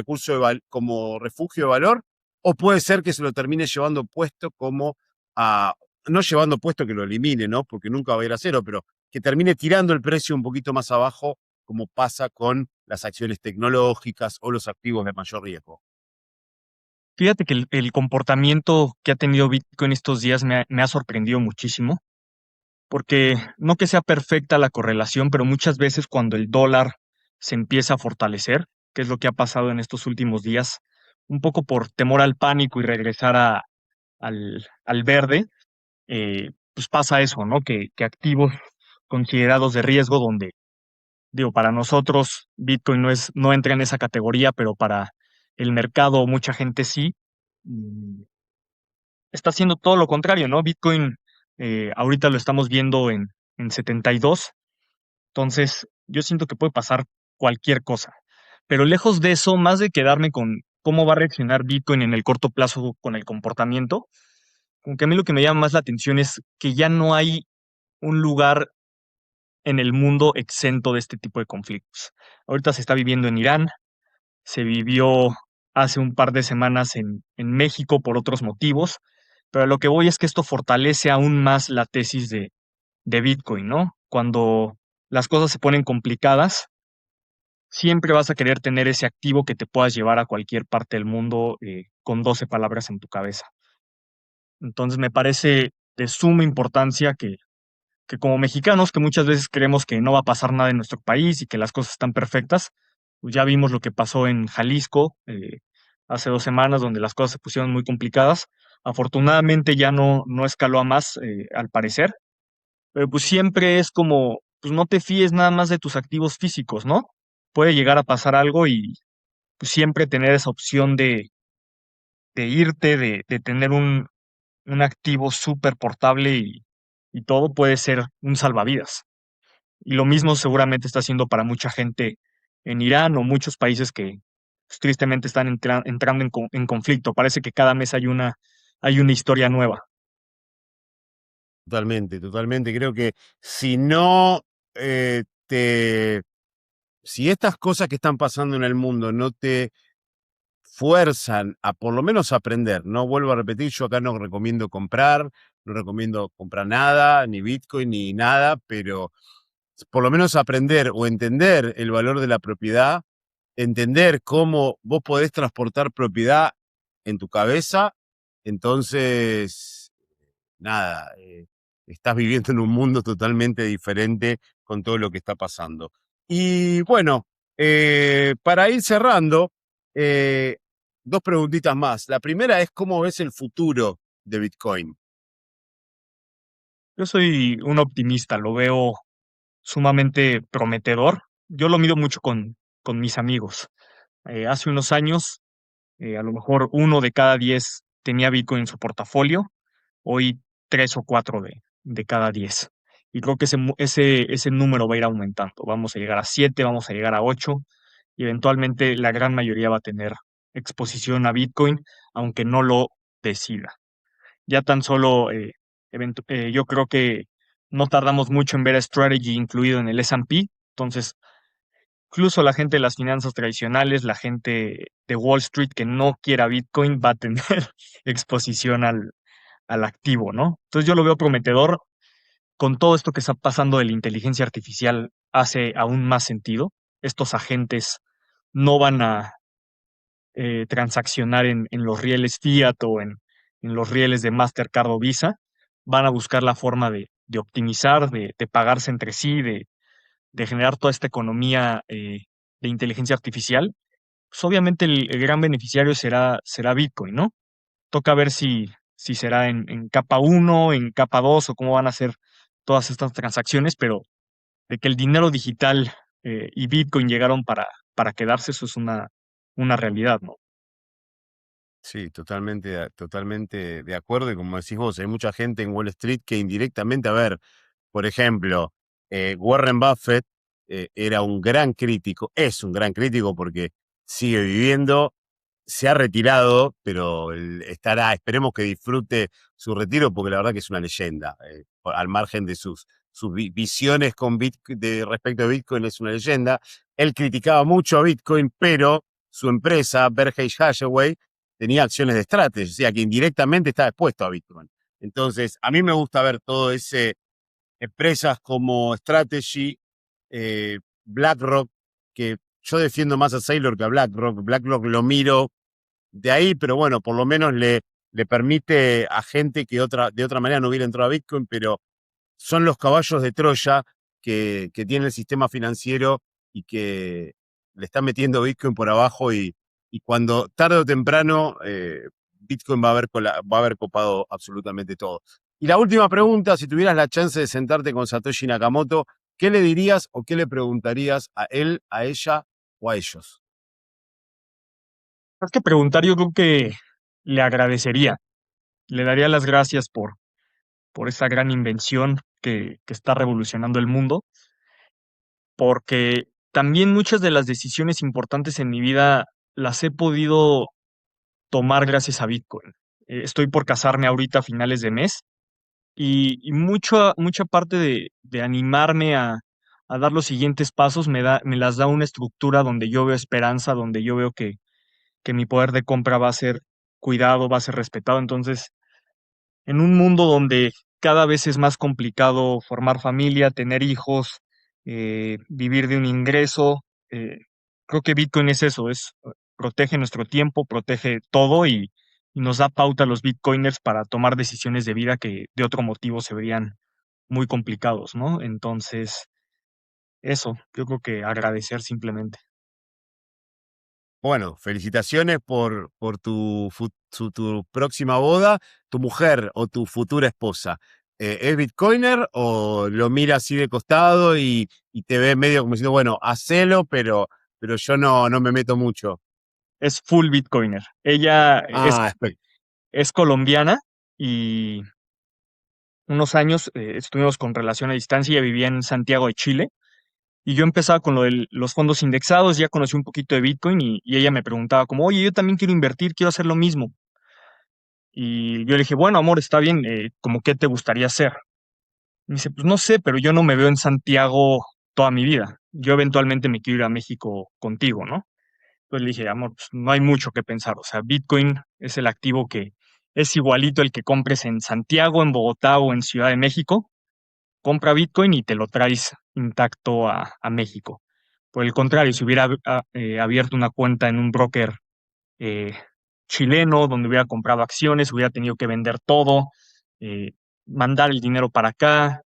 como refugio de valor, o puede ser que se lo termine llevando puesto como no llevando puesto que lo elimine, ¿no? Porque nunca va a ir a cero, pero que termine tirando el precio un poquito más abajo, como pasa con las acciones tecnológicas o los activos de mayor riesgo. Fíjate que el comportamiento que ha tenido Bitcoin estos días me ha sorprendido muchísimo, porque no que sea perfecta la correlación, pero muchas veces cuando el dólar se empieza a fortalecer, que es lo que ha pasado en estos últimos días, un poco por temor al pánico y regresar al verde, pues pasa eso, ¿no? Que activos considerados de riesgo, donde, digo, para nosotros Bitcoin no entra en esa categoría, pero para el mercado mucha gente sí, mm, está haciendo todo lo contrario, ¿no? Bitcoin ahorita lo estamos viendo en 72. Entonces yo siento que puede pasar cualquier cosa. Pero lejos de eso, más de quedarme con cómo va a reaccionar Bitcoin en el corto plazo con el comportamiento, como que a mí lo que me llama más la atención es que ya no hay un lugar en el mundo exento de este tipo de conflictos. Ahorita se está viviendo en Irán, se vivió hace un par de semanas en México por otros motivos, pero a lo que voy es que esto fortalece aún más la tesis de Bitcoin, ¿no? Cuando las cosas se ponen complicadas, siempre vas a querer tener ese activo que te puedas llevar a cualquier parte del mundo con 12 palabras en tu cabeza. Entonces me parece de suma importancia que como mexicanos, que muchas veces creemos que no va a pasar nada en nuestro país y que las cosas están perfectas, pues ya vimos lo que pasó en Jalisco hace 2 semanas, donde las cosas se pusieron muy complicadas. Afortunadamente ya no escaló a más, al parecer, pero pues siempre es como, pues no te fíes nada más de tus activos físicos, ¿no? Puede llegar a pasar algo y pues siempre tener esa opción de irte, de tener un activo súper portable y todo puede ser un salvavidas. Y lo mismo seguramente está haciendo para mucha gente en Irán o muchos países que pues, tristemente están entrando en conflicto. Parece que cada mes hay una historia nueva. Totalmente, totalmente. Creo que si no si estas cosas que están pasando en el mundo no te fuerzan a por lo menos aprender. No vuelvo a repetir, yo acá no recomiendo comprar, no recomiendo comprar nada, ni Bitcoin, ni nada, pero por lo menos aprender o entender el valor de la propiedad, entender cómo vos podés transportar propiedad en tu cabeza, entonces, nada, estás viviendo en un mundo totalmente diferente con todo lo que está pasando. Y bueno, para ir cerrando, eh, dos preguntitas más. La primera es cómo ves el futuro de Bitcoin. Yo soy un optimista, lo veo sumamente prometedor. Yo lo mido mucho con mis amigos. Hace unos años, a lo mejor 1 de cada 10 tenía Bitcoin en su portafolio, hoy 3 o 4 de cada 10. Y creo que ese número va a ir aumentando. Vamos a llegar a 7, vamos a llegar a 8 y eventualmente la gran mayoría va a tener exposición a Bitcoin, aunque no lo decida. Ya tan solo, yo creo que no tardamos mucho en ver a Strategy incluido en el S&P, entonces incluso la gente de las finanzas tradicionales, la gente de Wall Street que no quiera Bitcoin va a tener exposición al activo, ¿no? Entonces yo lo veo prometedor. Con todo esto que está pasando de la inteligencia artificial, hace aún más sentido. Estos agentes no van a transaccionar en los rieles Fiat o en los rieles de Mastercard o Visa. Van a buscar la forma de optimizar, de pagarse entre sí, de generar toda esta economía de inteligencia artificial. Pues obviamente el gran beneficiario será Bitcoin, ¿no? Toca ver si será en capa uno, en capa 2 o cómo van a ser todas estas transacciones, pero de que el dinero digital y Bitcoin llegaron para quedarse, eso es una realidad, ¿no? Sí, totalmente, totalmente de acuerdo. Y como decís vos, hay mucha gente en Wall Street que indirectamente, a ver, por ejemplo, Warren Buffett era un gran crítico, es un gran crítico porque sigue viviendo, se ha retirado, pero él estará, esperemos que disfrute su retiro porque la verdad que es una leyenda. Al margen de sus visiones con respecto a Bitcoin, es una leyenda. Él criticaba mucho a Bitcoin, pero su empresa, Berkshire Hathaway, tenía acciones de Strategy, o sea que indirectamente está expuesto a Bitcoin. Entonces, a mí me gusta ver todo ese empresas como Strategy, BlackRock, que yo defiendo más a Saylor que a BlackRock. BlackRock lo miro de ahí, pero bueno, por lo menos le permite a gente que de otra manera no hubiera entrado a Bitcoin, pero son los caballos de Troya que tiene el sistema financiero y que le están metiendo Bitcoin por abajo y cuando tarde o temprano Bitcoin va a haber copado absolutamente todo. Y la última pregunta, si tuvieras la chance de sentarte con Satoshi Nakamoto, ¿qué le dirías o qué le preguntarías a él, a ella o a ellos? Más que preguntar, yo creo que le agradecería, le daría las gracias por esa gran invención que está revolucionando el mundo, porque también muchas de las decisiones importantes en mi vida las he podido tomar gracias a Bitcoin. Estoy por casarme ahorita a finales de mes y mucha parte de animarme a dar los siguientes pasos me las da una estructura donde yo veo esperanza, donde yo veo que mi poder de compra va a ser cuidado, va a ser respetado. Entonces, en un mundo donde cada vez es más complicado formar familia, tener hijos, vivir de un ingreso, creo que Bitcoin es eso, protege nuestro tiempo, protege todo y nos da pauta a los Bitcoiners para tomar decisiones de vida que de otro motivo se verían muy complicados, ¿no? Entonces, eso, yo creo que agradecer simplemente. Bueno, felicitaciones por tu próxima boda. ¿Tu mujer o tu futura esposa es Bitcoiner o lo mira así de costado y te ve medio como diciendo, bueno, hacelo, pero yo no me meto mucho? Es full Bitcoiner. Ella Ah, es colombiana y unos años estuvimos con relación a distancia, ella vivía en Santiago de Chile y yo empezaba con lo de los fondos indexados, ya conocí un poquito de Bitcoin y ella me preguntaba como, oye, yo también quiero invertir, quiero hacer lo mismo. Y yo le dije, bueno, amor, está bien, ¿cómo qué te gustaría hacer? Me dice, pues no sé, pero yo no me veo en Santiago toda mi vida. Yo eventualmente me quiero ir a México contigo, ¿no? Entonces le dije, amor, pues no hay mucho que pensar. O sea, Bitcoin es el activo que es igualito el que compres en Santiago, en Bogotá o en Ciudad de México. Compra Bitcoin y te lo traes intacto a México. Por el contrario, si hubiera abierto una cuenta en un broker eh, chileno donde hubiera comprado acciones, hubiera tenido que vender todo, eh, mandar el dinero para acá,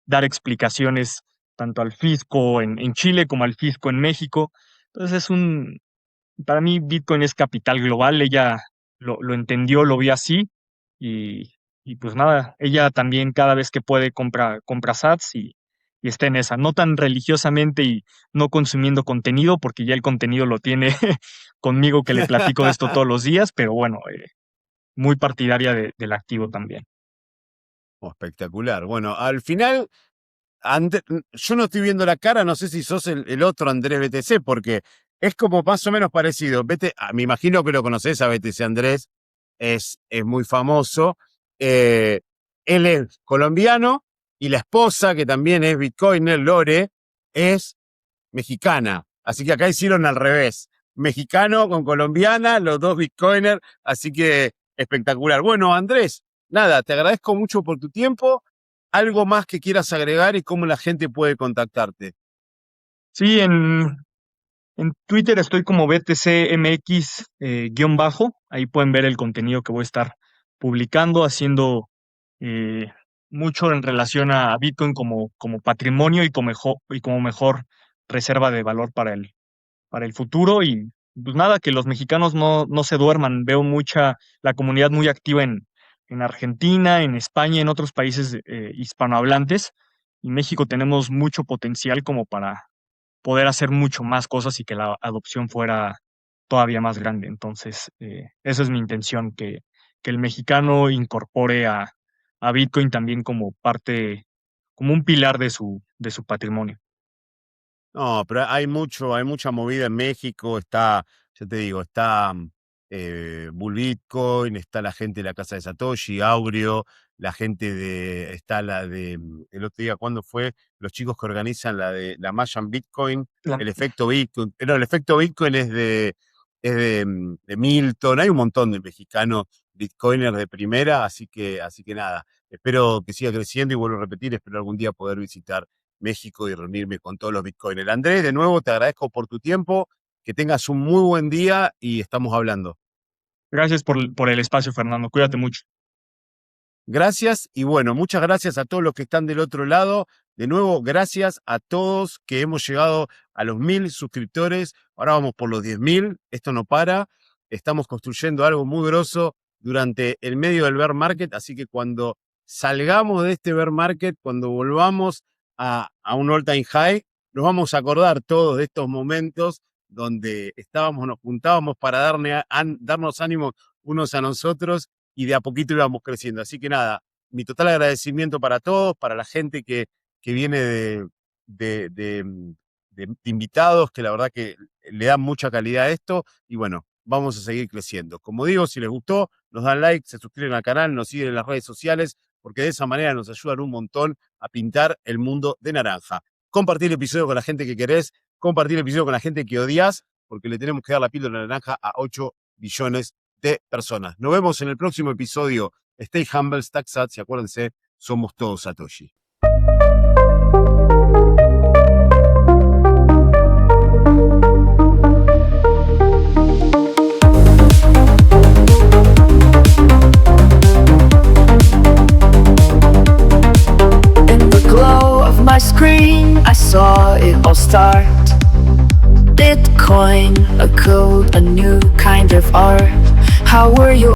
dar explicaciones tanto al fisco en Chile como al fisco en México. Entonces para mí Bitcoin es capital global, ella lo entendió, lo vio así y, y pues nada, ella también cada vez que puede compra sats y está en esa, no tan religiosamente y no consumiendo contenido, porque ya el contenido lo tiene conmigo que le platico de esto todos los días, pero bueno, muy partidaria del activo también. oh, espectacular. Bueno, al final yo no estoy viendo la cara, no sé si sos el otro Andrés BTC, porque es como más o menos parecido. Me imagino que lo conoces a BTC Andrés, es muy famoso. Eh, Él es colombiano y la esposa, que también es Bitcoiner, Lore, es mexicana. Así que acá hicieron al revés. Mexicano con colombiana, los dos bitcoiners, así que espectacular. Bueno, Andrés, nada, te agradezco mucho por tu tiempo. ¿Algo más que quieras agregar y cómo la gente puede contactarte? Sí, en Twitter estoy como BTCMX guión bajo. Ahí pueden ver el contenido que voy a estar publicando, haciendo eh, mucho en relación a Bitcoin como patrimonio y como mejor reserva de valor para el futuro. Y pues nada, que los mexicanos no se duerman. Veo la comunidad muy activa en Argentina, en España, en otros países hispanohablantes. Y México tenemos mucho potencial como para poder hacer mucho más cosas y que la adopción fuera todavía más grande. Entonces, esa es mi intención, que el mexicano incorpore a Bitcoin también como parte, como un pilar de su patrimonio. No, pero hay mucha movida en México, está, ya te digo, está Bull Bitcoin, está la gente de la casa de Satoshi, Aureo, la gente está la de, el otro día, ¿cuándo fue? Los chicos que organizan la de la Mayan Bitcoin, La- el efecto Bitcoin, pero el efecto Bitcoin de Milton, hay un montón de mexicanos Bitcoiners de primera, así que nada, espero que siga creciendo y vuelvo a repetir, espero algún día poder visitar México y reunirme con todos los bitcoiners. Andrés, de nuevo te agradezco por tu tiempo, que tengas un muy buen día y estamos hablando. Gracias por el espacio, Fernando. Cuídate mucho. Gracias y bueno, muchas gracias a todos los que están del otro lado. De nuevo, gracias a todos que hemos llegado a los 1000 suscriptores. Ahora vamos por los 10.000. Esto no para. Estamos construyendo algo muy grosso durante el medio del bear market. Así que cuando salgamos de este bear market, cuando volvamos a un all-time high, nos vamos a acordar todos de estos momentos donde nos juntábamos para darnos ánimo unos a nosotros y de a poquito íbamos creciendo. Así que nada, mi total agradecimiento para todos, para la gente que viene de invitados, que la verdad que le dan mucha calidad a esto, y bueno, vamos a seguir creciendo. Como digo, si les gustó, nos dan like, se suscriben al canal, nos siguen en las redes sociales, porque de esa manera nos ayudan un montón a pintar el mundo de naranja. Compartir el episodio con la gente que querés, compartir el episodio con la gente que odias, porque le tenemos que dar la píldora naranja a 8 billones de personas. Nos vemos en el próximo episodio. Stay humble, stack sats y acuérdense, somos todos Satoshi. In the glow of my screen, I saw it all start. Bitcoin, a code, a new kind of art. How were you